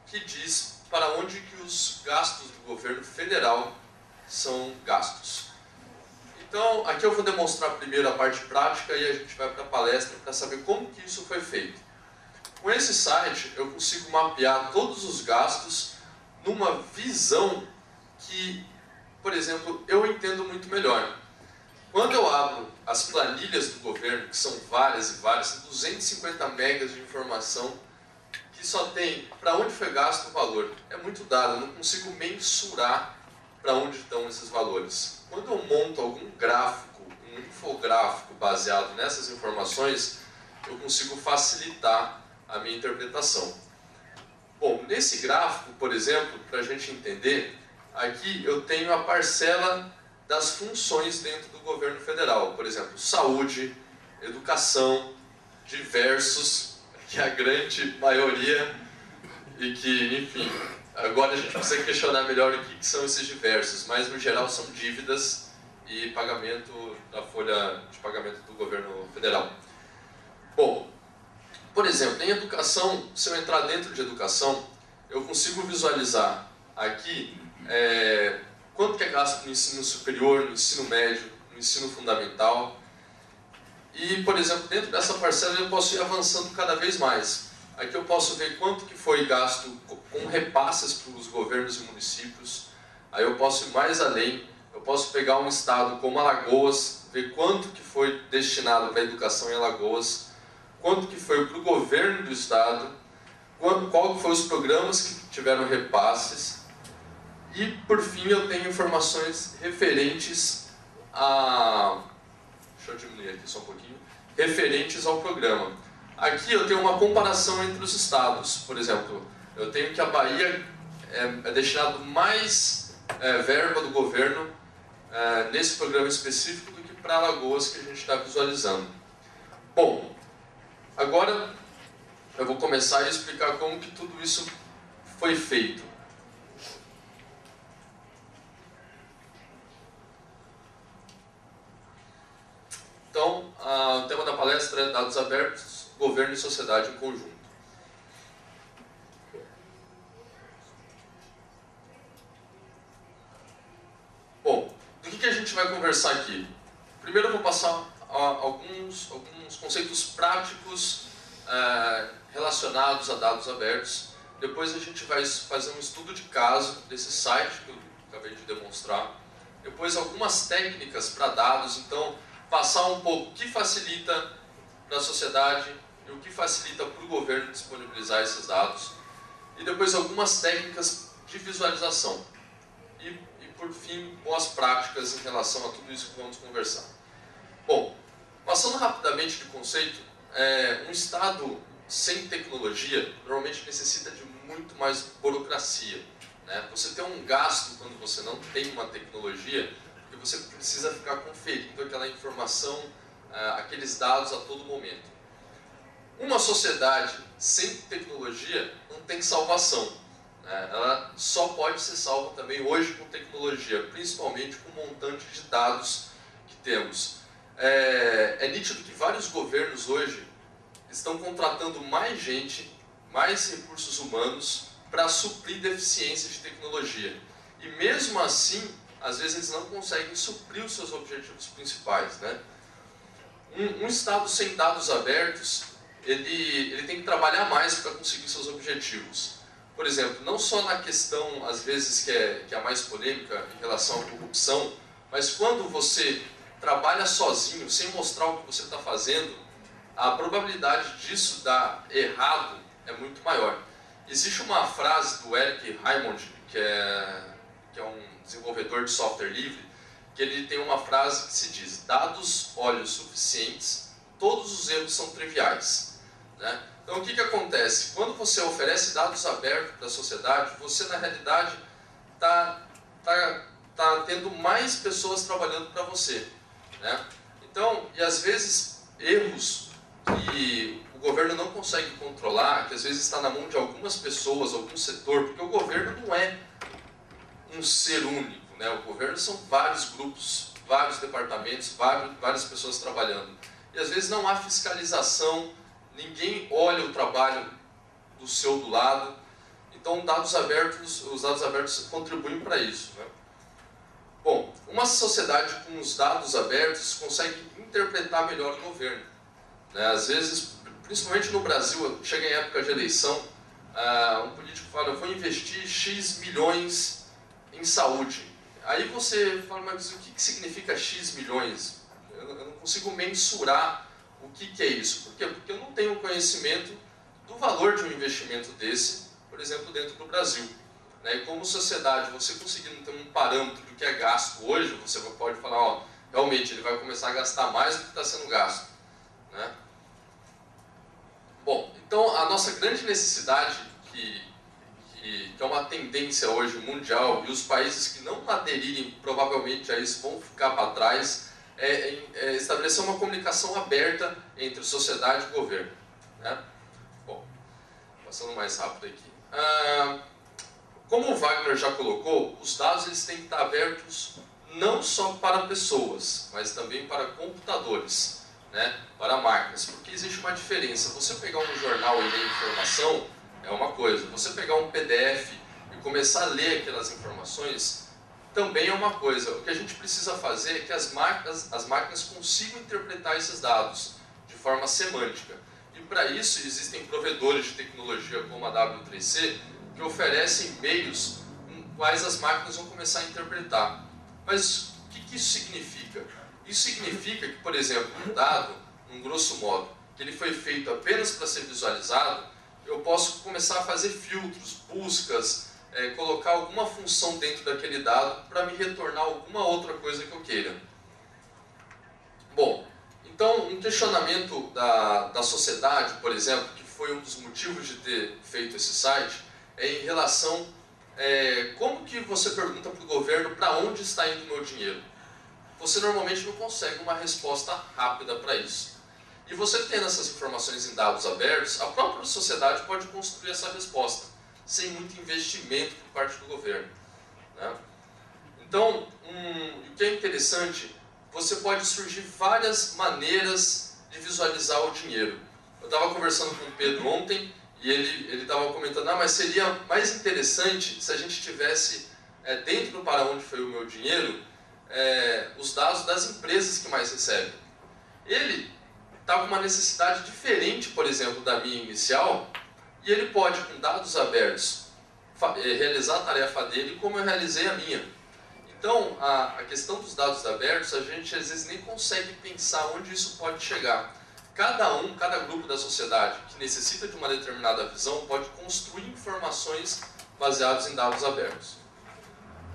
Z: que diz para onde que os gastos do governo federal são gastos. Então, aqui eu vou demonstrar primeiro a parte prática e a gente vai para a palestra para saber como que isso foi feito. Com esse site, eu consigo mapear todos os gastos numa visão que, por exemplo, eu entendo muito melhor. Quando eu abro as planilhas do governo, que são várias e várias, são 250 megas de informação, que só tem para onde foi gasto o valor. É muito dado, eu não consigo mensurar para onde estão esses valores. Quando eu monto algum gráfico, um infográfico baseado nessas informações, eu consigo facilitar a minha interpretação. Bom, nesse gráfico, por exemplo, para a gente entender, aqui eu tenho a parcela das funções dentro do governo federal. Por exemplo, saúde, educação, diversos, que é a grande maioria, e que, enfim, agora a gente precisa questionar melhor o que são esses diversos, mas no geral são dívidas e pagamento da folha de pagamento do governo federal. Bom, por exemplo, em educação, se eu entrar dentro de educação, eu consigo visualizar aqui quanto que é gasto no ensino superior, no ensino médio, no ensino fundamental. E, por exemplo, dentro dessa parcela eu posso ir avançando cada vez mais. Aqui eu posso ver quanto que foi gasto com repasses para os governos e municípios. Aí eu posso ir mais além, eu posso pegar um estado como Alagoas, ver quanto que foi destinado para a educação em Alagoas, quanto que foi para o governo do estado, qual que foram os programas que tiveram repasses, e por fim eu tenho informações referentes a... Deixa eu diminuir aqui só um pouquinho. Referentes ao programa. Aqui eu tenho uma comparação entre os estados. Por exemplo, eu tenho que a Bahia é destinado mais verba do governo nesse programa específico do que para Alagoas, que a gente está visualizando. Bom, agora eu vou começar a explicar como que tudo isso foi feito. Então, o tema da palestra é Dados Abertos, Governo e Sociedade em Conjunto. Bom, do que a gente vai conversar aqui? Primeiro eu vou passar alguns conceitos práticos relacionados a dados abertos. Depois a gente vai fazer um estudo de caso desse site que eu acabei de demonstrar. Depois algumas técnicas para dados, então passar um pouco o que facilita para a sociedade e o que facilita para o governo disponibilizar esses dados. E depois algumas técnicas de visualização. E por fim, boas práticas em relação a tudo isso que vamos conversar. Bom, passando rapidamente de conceito, um Estado sem tecnologia normalmente necessita de muito mais burocracia, né? Você tem um gasto quando você não tem uma tecnologia, porque você precisa ficar conferindo aquela informação, aqueles dados a todo momento. Uma sociedade sem tecnologia não tem salvação, né? Ela só pode ser salva também hoje com tecnologia, principalmente com o montante de dados que temos. É nítido que vários governos hoje estão contratando mais gente, mais recursos humanos para suprir deficiências de tecnologia. E mesmo assim, às vezes eles não conseguem suprir os seus objetivos principais, né? Um Estado sem dados abertos, ele tem que trabalhar mais para conseguir seus objetivos. Por exemplo, não só na questão, às vezes, que é a mais polêmica em relação à corrupção, mas quando você trabalha sozinho, sem mostrar o que você está fazendo, a probabilidade disso dar errado é muito maior. Existe uma frase do Eric Raymond, que é um desenvolvedor de software livre, que ele tem uma frase que se diz: dados olhos suficientes, todos os erros são triviais, né? Então o que acontece? Quando você oferece dados abertos para a sociedade, você na realidade está tendo mais pessoas trabalhando para você, né? Então, e às vezes erros que o governo não consegue controlar, que às vezes está na mão de algumas pessoas, algum setor, porque o governo não é um ser único, né? O governo são vários grupos, vários departamentos, várias pessoas trabalhando. E às vezes não há fiscalização, ninguém olha o trabalho do lado. Então os dados abertos contribuem para isso, né? Bom, uma sociedade com os dados abertos consegue interpretar melhor o governo, né? Às vezes, principalmente no Brasil, chega em época de eleição, um político fala: eu vou investir X milhões em saúde. Aí você fala: mas o que significa X milhões? Eu não consigo mensurar o que é isso. Por quê? Porque eu não tenho conhecimento do valor de um investimento desse, por exemplo, dentro do Brasil, né? E como sociedade, você conseguindo ter um parâmetro do que é gasto hoje, você pode falar: ó, realmente ele vai começar a gastar mais do que está sendo gasto, né? Bom, então a nossa grande necessidade, que é uma tendência hoje mundial, e os países que não aderirem provavelmente a isso vão ficar para trás, é estabelecer uma comunicação aberta entre sociedade e governo, né? Bom, passando mais rápido aqui. Como o Wagner já colocou, os dados eles têm que estar abertos não só para pessoas, mas também para computadores, né? Para máquinas, porque existe uma diferença. Você pegar um jornal e ler informação é uma coisa, você pegar um PDF e começar a ler aquelas informações também é uma coisa. O que a gente precisa fazer é que as máquinas consigam interpretar esses dados de forma semântica. E para isso existem provedores de tecnologia como a W3C que oferecem meios com quais as máquinas vão começar a interpretar. Mas o que isso significa? Isso significa que, por exemplo, um dado, num grosso modo, que ele foi feito apenas para ser visualizado, eu posso começar a fazer filtros, buscas, colocar alguma função dentro daquele dado para me retornar alguma outra coisa que eu queira. Bom, então um questionamento da sociedade, por exemplo, que foi um dos motivos de ter feito esse site, é em relação como que você pergunta para o governo para onde está indo o meu dinheiro. Você normalmente não consegue uma resposta rápida para isso. E você tendo essas informações em dados abertos, a própria sociedade pode construir essa resposta, sem muito investimento por parte do governo, né? Então, o que é interessante, você pode surgir várias maneiras de visualizar o dinheiro. Eu estava conversando com o Pedro ontem, e ele estava comentando, mas seria mais interessante se a gente tivesse dentro do para onde foi o meu dinheiro, os dados das empresas que mais recebem. Ele está com uma necessidade diferente, por exemplo, da minha inicial, e ele pode, com dados abertos, realizar a tarefa dele como eu realizei a minha. Então, a questão dos dados abertos, a gente às vezes nem consegue pensar onde isso pode chegar. Cada grupo da sociedade que necessita de uma determinada visão pode construir informações baseadas em dados abertos.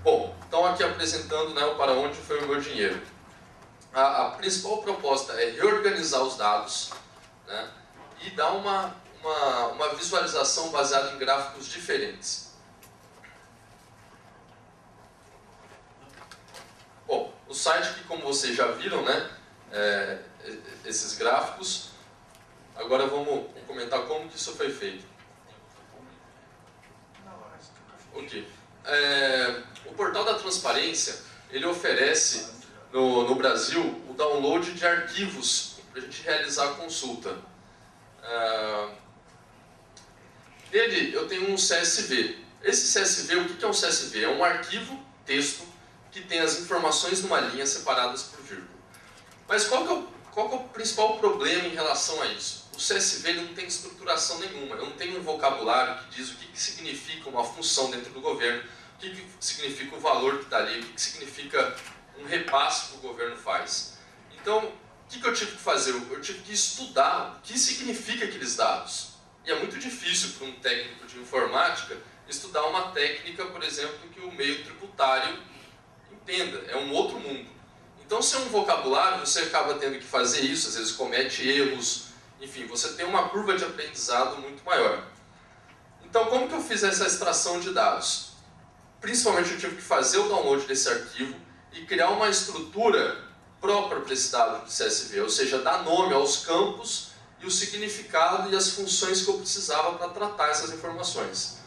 Z: Bom, então aqui apresentando, né, o para onde foi o meu dinheiro. A principal proposta é reorganizar os dados, né, e dar uma visualização baseada em gráficos diferentes. Bom, o site que, como vocês já viram, né, esses gráficos, agora vamos comentar como que isso foi feito. Ok. O portal da transparência, ele oferece no Brasil o download de arquivos para a gente realizar a consulta. Nele eu tenho um CSV. Esse CSV, o que é um CSV? É um arquivo texto que tem as informações numa linha separadas por vírgula. Mas qual que é o principal problema em relação a isso? O CSV ele não tem estruturação nenhuma, não tem um vocabulário que diz o que significa uma função dentro do governo, o que significa o valor que está ali, o que significa um repasse que o governo faz. Então, o que eu tive que fazer? Eu tive que estudar o que significa aqueles dados. E é muito difícil para um técnico de informática estudar uma técnica, por exemplo, que o meio tributário entenda. É um outro mundo. Então, se é um vocabulário, você acaba tendo que fazer isso, às vezes comete erros, enfim, você tem uma curva de aprendizado muito maior. Então, como que eu fiz essa extração de dados? Principalmente eu tive que fazer o download desse arquivo e criar uma estrutura própria para esse dado de CSV, ou seja, dar nome aos campos e o significado e as funções que eu precisava para tratar essas informações.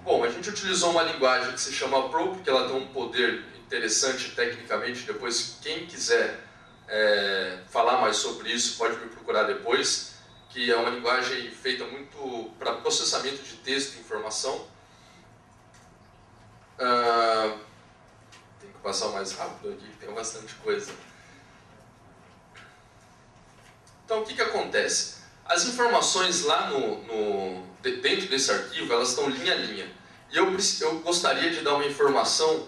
Z: Bom, a gente utilizou uma linguagem que se chama Pro, porque ela tem um poder interessante tecnicamente. Depois, quem quiser falar mais sobre isso, pode me procurar depois, que é uma linguagem feita muito para processamento de texto e informação. Tem que passar mais rápido aqui, tem bastante coisa. Então, o que acontece? As informações lá dentro desse arquivo, elas estão linha a linha. E eu gostaria de dar uma informação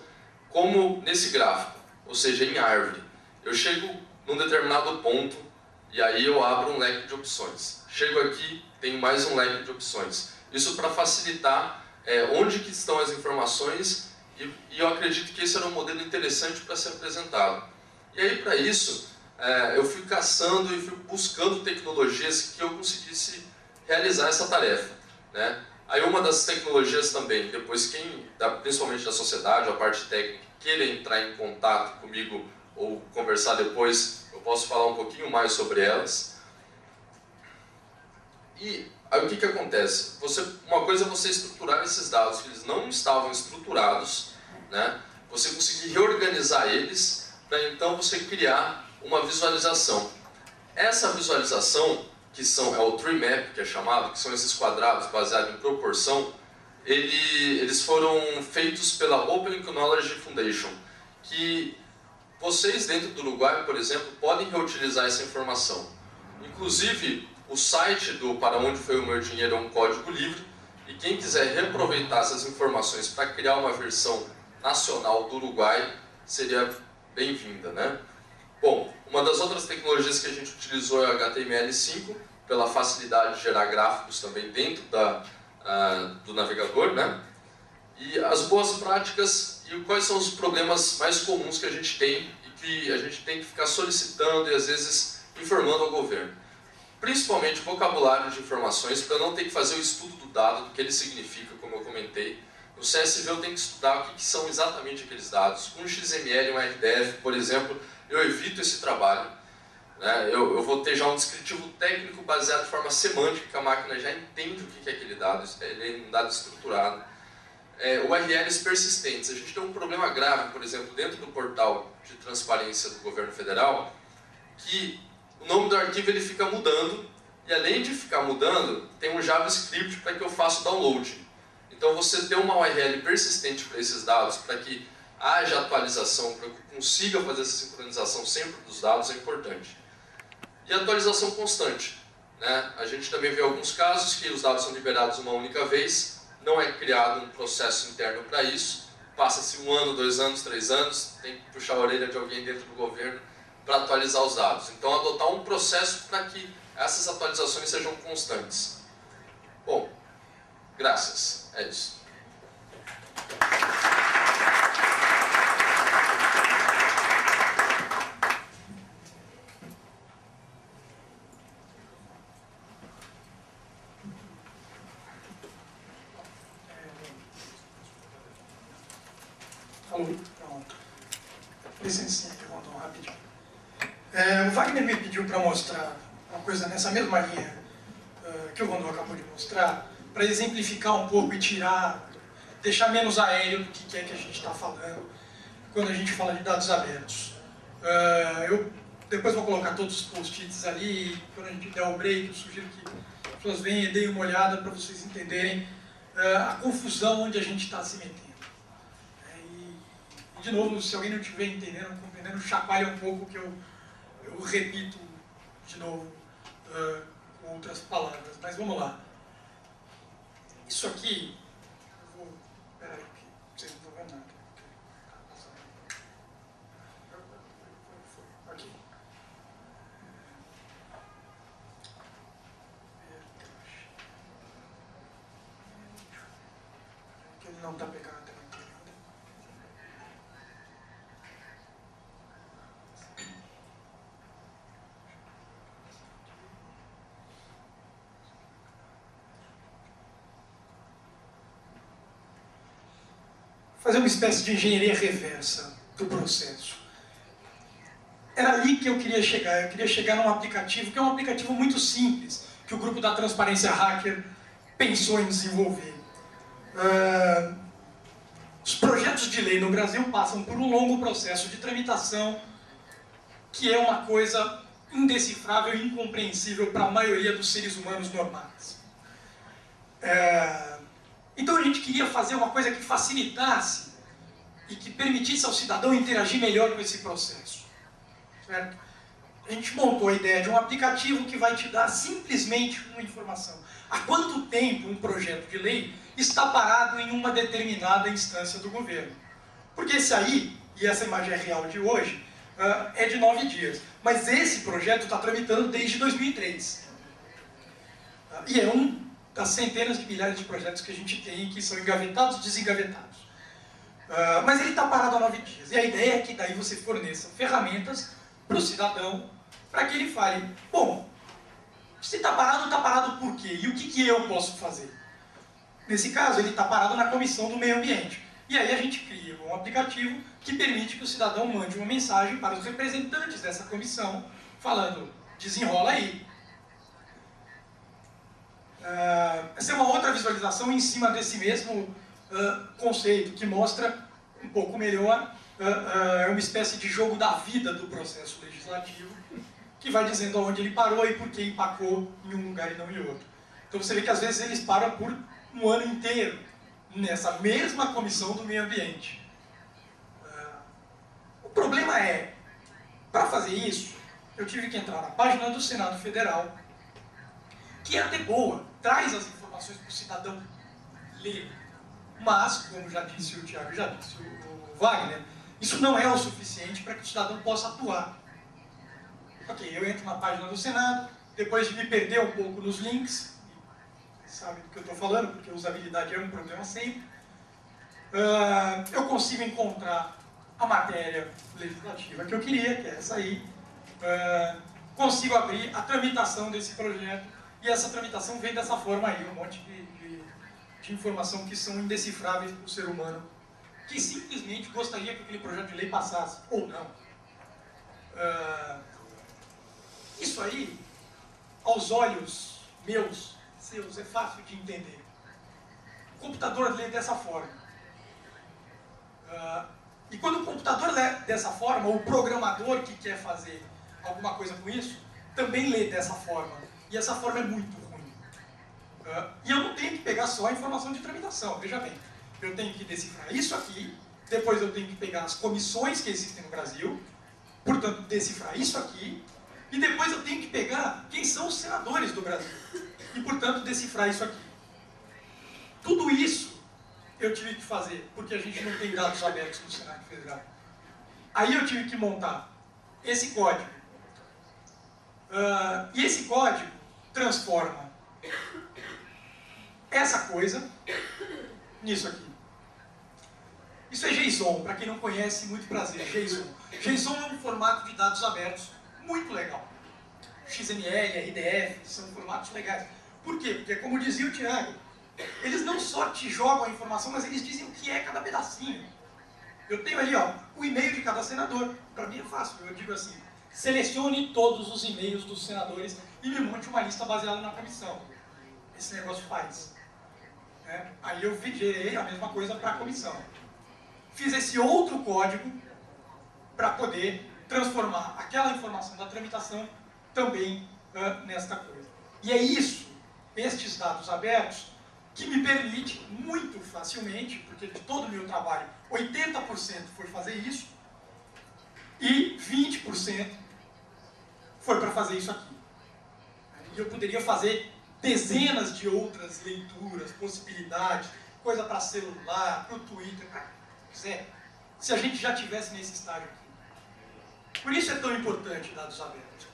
Z: como nesse gráfico, ou seja, em árvore. Eu chego num determinado ponto e aí eu abro um leque de opções. Chego aqui, tenho mais um leque de opções. Isso para facilitar onde que estão as informações, e eu acredito que esse era um modelo interessante para ser apresentado. E aí, para isso, eu fui caçando e fui buscando tecnologias que eu conseguisse realizar essa tarefa, né? Aí uma das tecnologias também, depois principalmente da sociedade, a parte técnica, queira entrar em contato comigo ou conversar depois, eu posso falar um pouquinho mais sobre elas. E aí o que acontece? Uma coisa é você estruturar esses dados que eles não estavam estruturados, né? Você conseguir reorganizar eles para então você criar uma visualização. Essa visualização, que é o tree map, que é chamado, que são esses quadrados baseados em proporção, eles foram feitos pela Open Knowledge Foundation, que vocês dentro do Uruguai, por exemplo, podem reutilizar essa informação. Inclusive, O site do Para Onde Foi o Meu Dinheiro é um código livre, e quem quiser reaproveitar essas informações para criar uma versão nacional do Uruguai seria bem-vinda, né? Bom, uma das outras tecnologias que a gente utilizou é o HTML5, pela facilidade de gerar gráficos também dentro do navegador, né? E as boas práticas e quais são os problemas mais comuns que a gente tem e que a gente tem que ficar solicitando e às vezes informando ao governo. Principalmente vocabulário de informações, para não ter que fazer o estudo do dado, do que ele significa, como eu comentei. No CSV eu tenho que estudar o que são exatamente aqueles dados. Com XML, um RDF, por exemplo, eu evito esse trabalho. Né? Eu vou ter já um descritivo técnico baseado de forma semântica, que a máquina já entende o que é aquele dado, ele é um dado estruturado. URLs persistentes. A gente tem um problema grave, por exemplo, dentro do portal de transparência do governo federal, que o nome do arquivo ele fica mudando, e além de ficar mudando, tem um JavaScript para que eu faça o download. Então você ter uma URL persistente para esses dados, para que haja atualização, para que eu consiga fazer essa sincronização sempre dos dados é importante. E atualização constante. Né? A gente também vê alguns casos que os dados são liberados uma única vez, não é criado um processo interno para isso, passa-se 1 ano, 2 anos, 3 anos, tem que puxar a orelha de alguém dentro do governo para atualizar os dados. Então, adotar um processo para que essas atualizações sejam constantes. Bom, graças. É isso.
D: Alô? Pronto. Licencinha, Rondon, rapidinho. O Wagner me pediu para mostrar uma coisa nessa mesma linha que o Rondon acabou de mostrar, para exemplificar um pouco e deixar menos aéreo do que é que a gente está falando quando a gente fala de dados abertos. Eu depois vou colocar todos os post-its ali, e quando a gente der o break, eu sugiro que as pessoas venham e deem uma olhada para vocês entenderem a confusão onde a gente está se metendo. De novo, se alguém não estiver entendendo, compreendendo, chacoalha um pouco que eu repito de novo com outras palavras. Mas vamos lá. Isso aqui, eu vou... Peraí, que vocês não estão vendo nada. Aqui. Que ele não está pegando. Fazer uma espécie de engenharia reversa do processo. Era ali que eu queria chegar. Eu queria chegar num aplicativo, que é um aplicativo muito simples, que o grupo da Transparência Hacker pensou em desenvolver. Os projetos de lei no Brasil passam por um longo processo de tramitação, que é uma coisa indecifrável e incompreensível para a maioria dos seres humanos normais. Então a gente queria fazer uma coisa que facilitasse e que permitisse ao cidadão interagir melhor com esse processo. Certo? A gente montou a ideia de um aplicativo que vai te dar simplesmente uma informação. Há quanto tempo um projeto de lei está parado em uma determinada instância do governo? Porque esse aí, e essa imagem é real de hoje, é de 9 dias. Mas esse projeto está tramitando desde 2003. E é um das centenas de milhares de projetos que a gente tem que são engavetados e desengavetados. Mas ele está parado há 9 dias. E a ideia é que daí você forneça ferramentas para o cidadão, para que ele fale, bom, se está parado por quê? E o que eu posso fazer? Nesse caso, ele está parado na Comissão do Meio Ambiente. E aí a gente cria um aplicativo que permite que o cidadão mande uma mensagem para os representantes dessa comissão, falando, desenrola aí. Essa é uma outra visualização em cima desse mesmo conceito, que mostra um pouco melhor uma espécie de jogo da vida do processo legislativo, que vai dizendo onde ele parou e por que empacou em um lugar e não em outro. Então você vê que às vezes eles param por um ano inteiro nessa mesma Comissão do Meio Ambiente. O problema é, para fazer isso, eu tive que entrar na página do Senado Federal, que é até boa, traz as informações para o cidadão ler. Mas, como já disse o Tiago, já disse o Wagner, isso não é o suficiente para que o cidadão possa atuar. Ok, eu entro na página do Senado, depois de me perder um pouco nos links, sabe do que eu estou falando, porque usabilidade é um problema sempre, eu consigo encontrar a matéria legislativa que eu queria, que é essa aí, consigo abrir a tramitação desse projeto, e essa tramitação vem dessa forma aí, um monte de informação que são indecifráveis para o ser humano, que simplesmente gostaria que aquele projeto de lei passasse, ou não. Isso aí, aos olhos meus, seus, é fácil de entender. O computador lê dessa forma. E quando o computador lê dessa forma, o programador que quer fazer alguma coisa com isso, também lê dessa forma. E essa forma é muito ruim. E eu não tenho que pegar só a informação de tramitação, veja bem. Eu tenho que decifrar isso aqui, depois eu tenho que pegar as comissões que existem no Brasil, portanto, decifrar isso aqui, e depois eu tenho que pegar quem são os senadores do Brasil, e, portanto, decifrar isso aqui. Tudo isso eu tive que fazer, porque a gente não tem dados abertos no Senado Federal. Aí eu tive que montar esse código. E esse código transforma essa coisa nisso aqui. Isso é JSON, para quem não conhece, muito prazer, JSON. JSON é um formato de dados abertos muito legal. XML, RDF, são formatos legais. Por quê? Porque, como dizia o Tiago, eles não só te jogam a informação, mas eles dizem o que é cada pedacinho. Eu tenho ali, ó, o e-mail de cada senador. Para mim é fácil, eu digo assim, selecione todos os e-mails dos senadores e me monte uma lista baseada na comissão. Esse negócio faz. Aí eu gerei a mesma coisa para a comissão. Fiz esse outro código para poder transformar aquela informação da tramitação também nesta coisa. E é isso, estes dados abertos, que me permite muito facilmente, porque de todo o meu trabalho, 80% foi fazer isso, e 20% foi para fazer isso aqui. E eu poderia fazer dezenas de outras leituras, possibilidades, coisa para celular, para o Twitter, para quiser, se a gente já tivesse nesse estágio aqui. Por isso é tão importante dados abertos.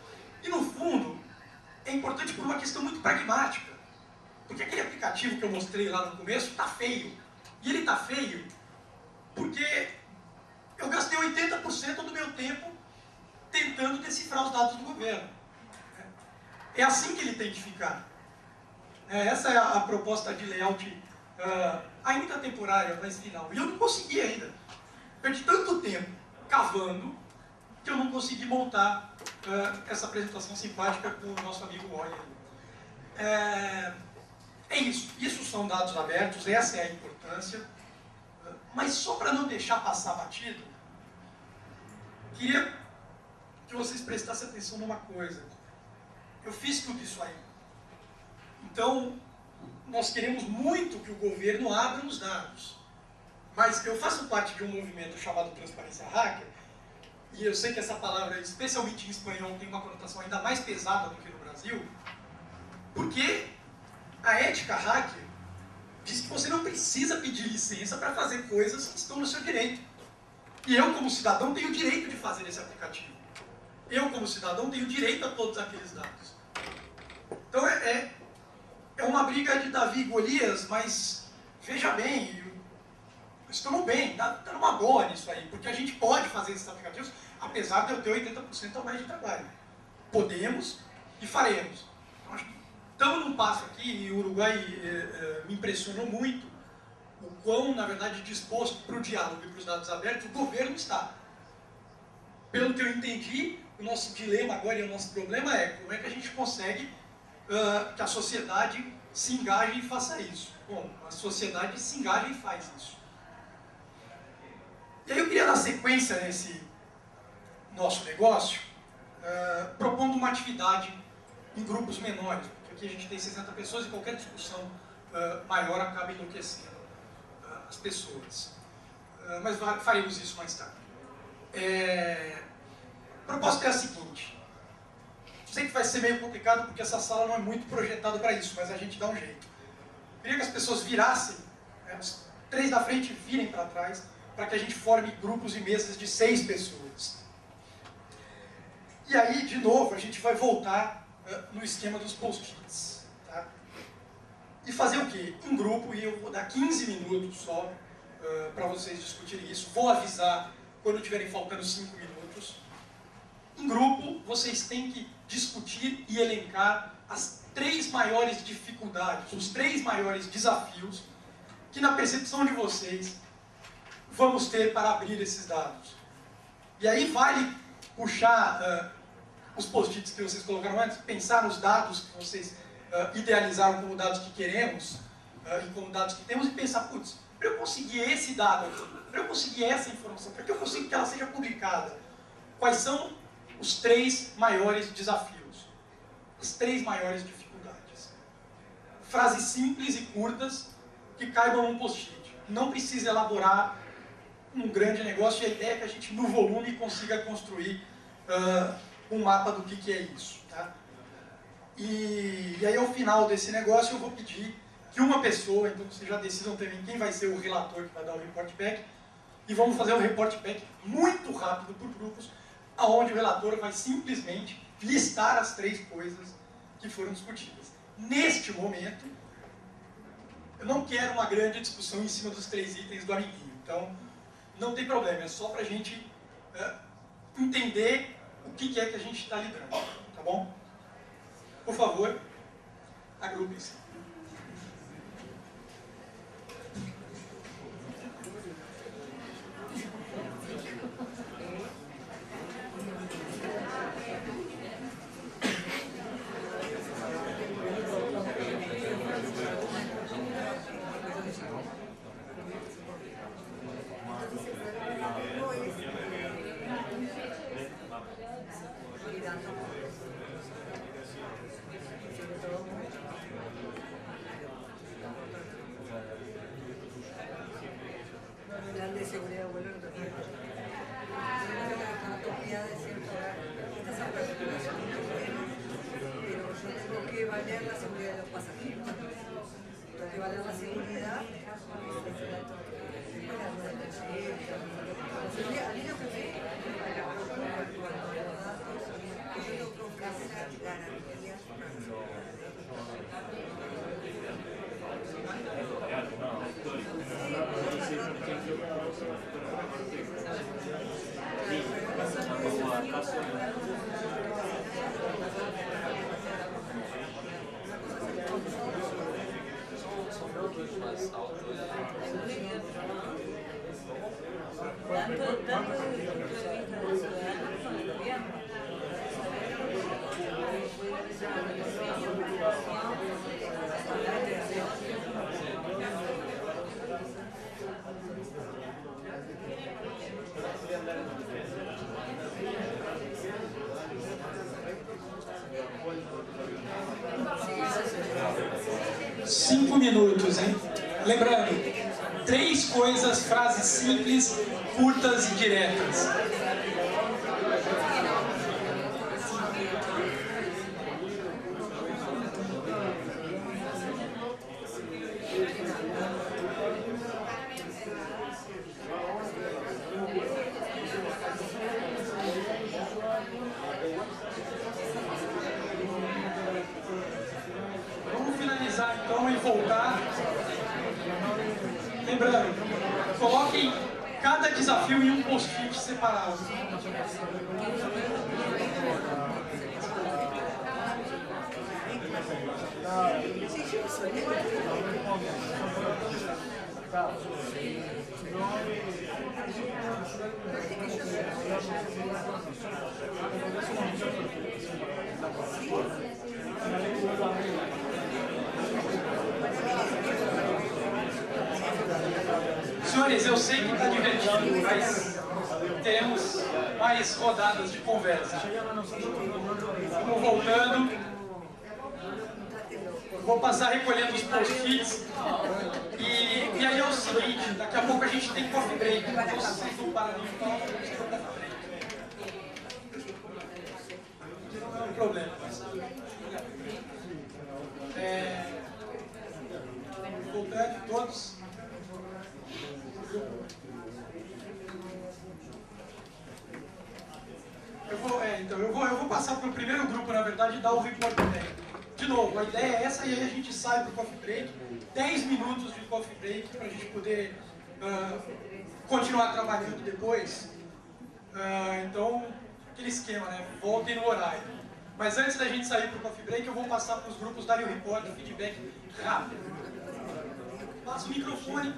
D: E no fundo, é importante por uma questão muito pragmática. Porque aquele aplicativo que eu mostrei lá no começo está feio. E ele está feio porque eu gastei 80% do meu tempo tentando decifrar os dados do governo. É assim que ele tem que ficar. Essa é a proposta de layout ainda temporária, mas final. E eu não consegui ainda. Perdi tanto tempo cavando que eu não consegui montar essa apresentação simpática com o nosso amigo Wally. É isso. Isso são dados abertos, essa é a importância. Mas só para não deixar passar batido, queria que vocês prestassem atenção numa coisa. Eu fiz tudo isso aí. Então, nós queremos muito que o governo abra os dados. Mas eu faço parte de um movimento chamado Transparência Hacker, e eu sei que essa palavra, especialmente em espanhol, tem uma conotação ainda mais pesada do que no Brasil, porque a ética hacker diz que você não precisa pedir licença para fazer coisas que estão no seu direito. E eu, como cidadão, tenho o direito de fazer esse aplicativo. Eu, como cidadão, tenho direito a todos aqueles dados. Então é uma briga de Davi e Golias, mas veja bem, estamos bem, está numa boa nisso aí, porque a gente pode fazer esses aplicativos, apesar de eu ter 80% ou mais de trabalho. Podemos e faremos. Então, acho que estamos num passo aqui, e o Uruguai me impressionou muito o quão, na verdade, disposto para o diálogo e para os dados abertos o governo está. Pelo que eu entendi, o nosso dilema agora e o nosso problema é como é que a gente consegue que a sociedade se engaje e faça isso. Bom, a sociedade se engaja e faz isso. E aí eu queria dar sequência nesse nosso negócio, propondo uma atividade em grupos menores, porque aqui a gente tem 60 pessoas e qualquer discussão maior acaba enlouquecendo as pessoas. Mas faremos isso mais tarde. A proposta é a seguinte. Sei que vai ser meio complicado porque essa sala não é muito projetada para isso, mas a gente dá um jeito. Queria que as pessoas virassem, os 3 da frente virem para trás, para que a gente forme grupos e mesas de 6 pessoas. E aí, de novo, a gente vai voltar no esquema dos post-its. Tá? E fazer o quê? Em grupo, e eu vou dar 15 minutos só para vocês discutirem isso. Vou avisar quando tiverem faltando 5 minutos. Em grupo, vocês têm que discutir e elencar as 3 maiores dificuldades, os 3 maiores desafios que, na percepção de vocês, vamos ter para abrir esses dados. E aí vale puxar os post-its que vocês colocaram antes, pensar nos dados que vocês idealizaram como dados que queremos e como dados que temos e pensar, putz, para eu conseguir esse dado aqui, para eu conseguir essa informação, para que eu consiga que ela seja publicada, quais são os 3 maiores desafios, as 3 maiores dificuldades. Frases simples e curtas que caibam num post-it. Não precisa elaborar um grande negócio, e a ideia é que a gente, no volume, consiga construir um mapa do que é isso. Tá? E aí, ao final desse negócio, eu vou pedir que uma pessoa, então vocês já decidam também quem vai ser o relator que vai dar o report back, e vamos fazer um report back muito rápido por grupos, onde o relator vai simplesmente listar as 3 coisas que foram discutidas. Neste momento, eu não quero uma grande discussão em cima dos 3 itens do amiguinho, então não tem problema, é só para a gente entender o que é que a gente está lidando, tá bom? Por favor, agrupem-se. Minutos, hein? Lembrando, 3 coisas, frases simples, curtas e diretas. Então, e voltar. Lembrando, coloquem cada desafio em um post-it separado. Senhores, eu sei que está divertido, mas teremos mais rodadas de conversa. Vamos voltando. Vou passar recolhendo os post-its. E aí é o seguinte, daqui a pouco a gente tem coffee break. Então, vocês não param de falar, a gente tem coffee break. problema. Voltando todos. Eu vou passar para o primeiro grupo, na verdade, e dar o report técnico. De novo, a ideia é essa, e aí a gente sai para o coffee break, 10 minutos de coffee break, para a gente poder continuar trabalhando depois. Então, aquele esquema, né? Voltem no horário. Mas antes da gente sair para o coffee break, eu vou passar para os grupos darem o report, o feedback rápido. Passa o microfone,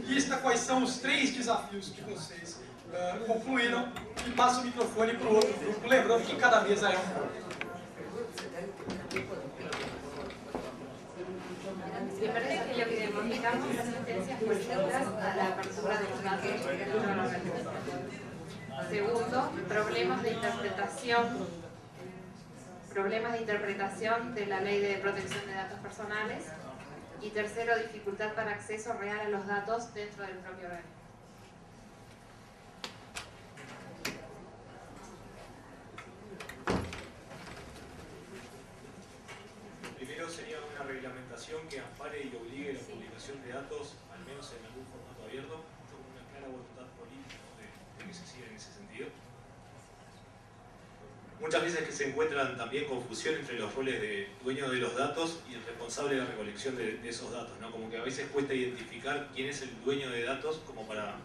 D: lista quais são os 3 desafios que vocês concluíram e passa o microfone para o outro grupo, lembrando que cada mesa é um.
F: Me parece que lo que demostramos es asistencias políticas a la apertura de los datos. Segundo, problemas de interpretación de la Ley de Protección de Datos Personales. Y tercero, dificultad para acceso real a los datos dentro del propio organismo.
O: Primero sería una reglamentación que ampare y obligue la publicación de datos, al menos en algún formato abierto, con una clara voluntad política de que se siga en ese sentido. Muchas veces que se encuentran también confusión entre los roles de dueño de los datos y el responsable de la recolección de esos datos, ¿no? Como que a veces cuesta identificar quién es el dueño de datos como para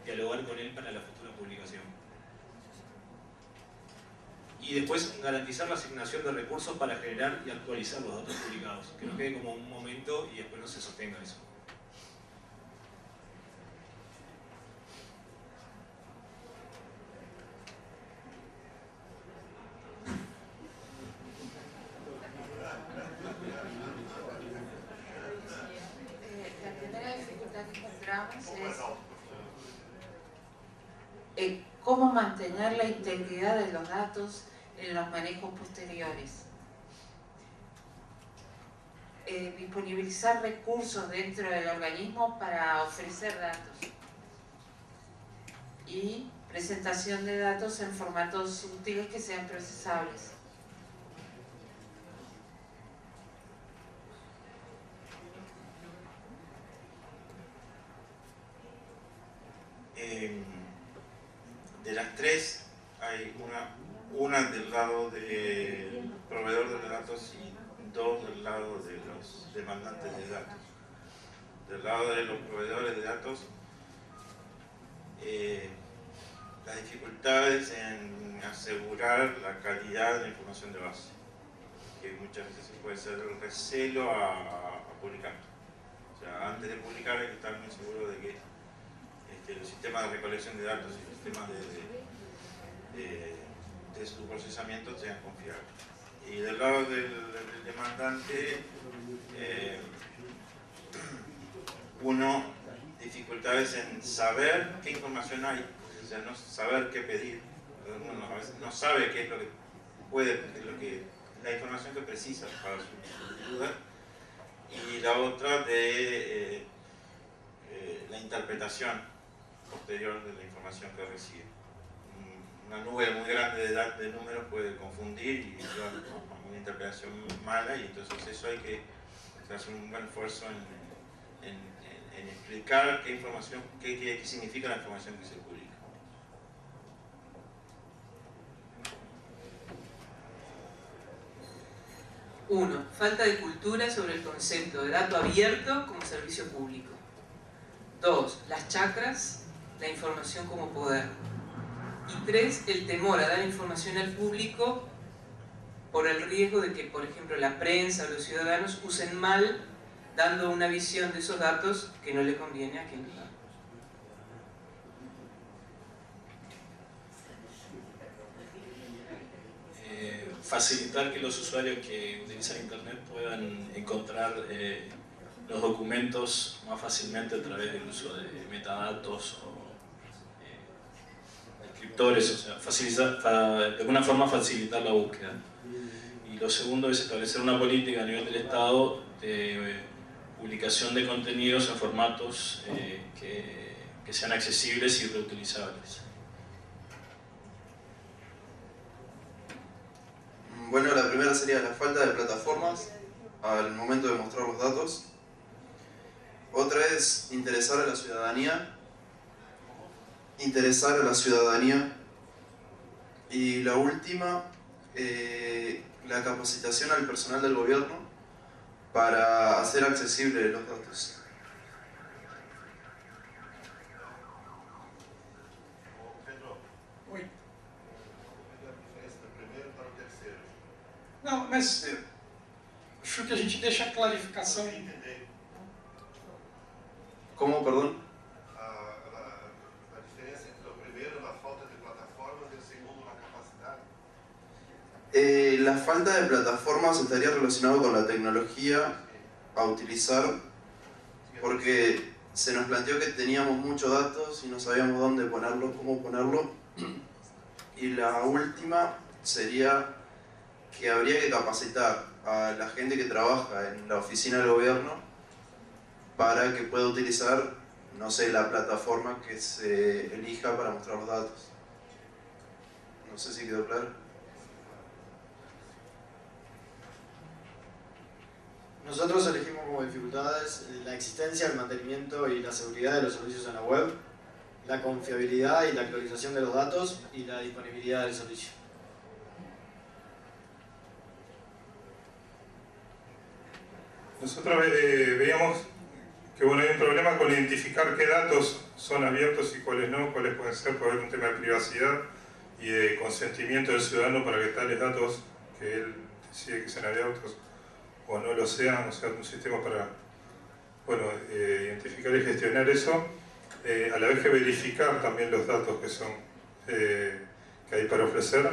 O: dialogar con él para la futura publicación. Y después garantizar la asignación de recursos para generar y actualizar los datos publicados, que no quede como un momento y después no se sostenga eso.
R: La primera dificultad que encontramos es cómo mantener la integridad de los datos en los manejos posteriores. Disponibilizar recursos dentro del organismo para ofrecer datos. Y presentación de datos en formatos útiles que sean procesables.
A: De las 3 hay una del lado del proveedor de datos y 2 del lado de los demandantes de datos. Del lado de los proveedores de datos, las dificultades en asegurar la calidad de la información de base, que muchas veces puede ser el recelo a publicar. O sea, antes de publicar hay que estar muy seguro de que los sistemas de recolección de datos y los sistemas de su procesamiento sean confiables. Y del lado del demandante, dificultades en saber qué información hay, o sea, no saber qué pedir. Uno a veces no sabe qué es lo que puede, la información que precisa para su duda. Y la otra de la interpretación posterior de la información que recibe. Una nube muy grande de números puede confundir y llevar a una interpretación mala, y entonces eso hay que hacer un buen esfuerzo en explicar qué información, qué significa la información que se publica.
C: Uno, falta de cultura sobre el concepto de dato abierto como servicio público. 2, las chacras, la información como poder. Y 3, el temor a dar información al público por el riesgo de que, por ejemplo, la prensa o los ciudadanos usen mal, dando una visión de esos datos que no le conviene a quien los da.
G: Facilitar que los usuarios que utilizan Internet puedan encontrar los documentos más fácilmente a través del uso de metadatos o descriptores, o sea, de alguna forma facilitar la búsqueda. Y lo segundo es establecer una política a nivel del Estado de publicación de contenidos en formatos que sean accesibles y reutilizables.
W: Bueno, la primera sería la falta de plataformas al momento de mostrar los datos. Otra es interesar a la ciudadanía. Y la última, la capacitación al personal del gobierno para hacer accesibles los datos.
D: Oi. Não, mas acho que a gente deixa a clarificação.
W: ¿Cómo, perdón?
B: A diferença entre o primeiro, a falta de plataformas, e o segundo, a capacidade.
W: La falta de plataformas estaría relacionado con la tecnología a utilizar, porque se nos planteó que teníamos muchos datos y no sabíamos dónde ponerlo, cómo ponerlo. Y la última sería que habría que capacitar a la gente que trabaja en la oficina del gobierno para que pueda utilizar, no sé, la plataforma que se elija para mostrar los datos. No sé si quedó claro.
E: Nosotros elegimos como dificultades la existencia, el mantenimiento y la seguridad de los servicios en la web, la confiabilidad y la actualización de los datos y la disponibilidad del servicio.
P: Nosotros veíamos que bueno, hay un problema con identificar qué datos son abiertos y cuáles no, cuáles pueden ser, puede haber un tema de privacidad y de consentimiento del ciudadano para que tales datos que él decide que sean abiertos o no lo sean, o sea, un sistema para bueno, identificar y gestionar eso, a la vez que verificar también los datos que son que hay para ofrecer.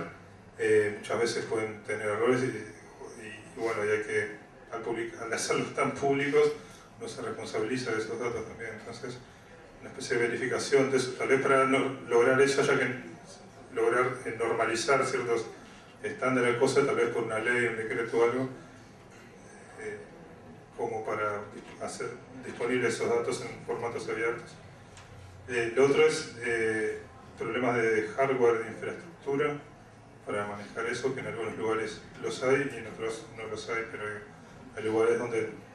P: Muchas veces pueden tener errores y bueno, y hay que, al hacerlos tan públicos, no se responsabiliza de esos datos también. Entonces, una especie de verificación de eso, tal vez para lograr eso, haya que lograr normalizar ciertos estándares de cosas, tal vez por una ley, un decreto o algo, como para hacer disponibles esos datos en formatos abiertos. Lo otro es problemas de hardware, de infraestructura, para manejar eso, que en algunos lugares los hay y en otros no los hay, pero hay lugares donde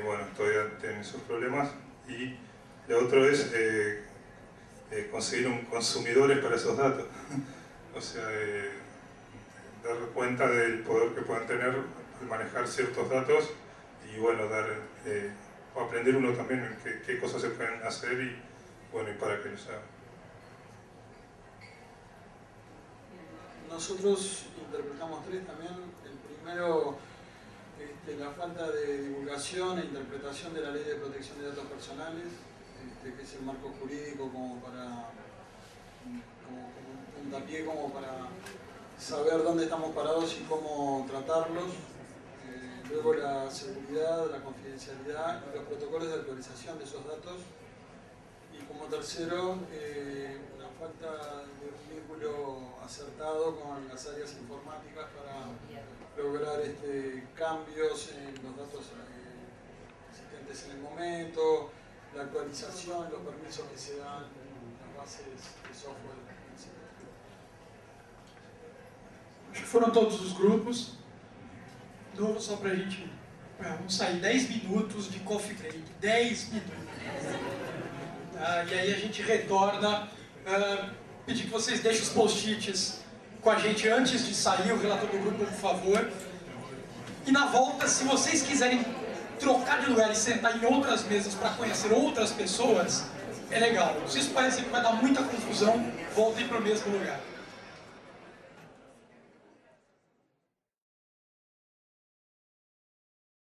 P: bueno, todavía tienen esos problemas. Y lo otro es conseguir consumidores para esos datos. O sea, dar cuenta del poder que puedan tener al manejar ciertos datos y bueno, aprender uno también en qué cosas se pueden hacer y bueno, y para qué los hagan.
N: Nosotros interpretamos tres también. El primero, la falta de divulgación e interpretación de la Ley de Protección de Datos Personales, que es el marco jurídico como un puntapié como para saber dónde estamos parados y cómo tratarlos. Luego la seguridad, la confidencialidad y los protocolos de actualización de esos datos. Y como tercero, la falta de un vínculo acertado con las áreas informáticas para lograr cambios en los datos existentes en el momento, la actualización, los permisos que se dan, las bases de software.
D: Acho que foram todos os grupos. De novo, só para a gente... Vamos sair 10 minutos de coffee break. 10 minutos. E aí a gente retorna. Pedir que vocês deixem os post-its com a gente antes de sair, o relator do grupo, por favor. E na volta, se vocês quiserem trocar de lugar e sentar em outras mesas para conhecer outras pessoas, é legal. Se isso parecer que vai dar muita confusão, voltem para o mesmo lugar.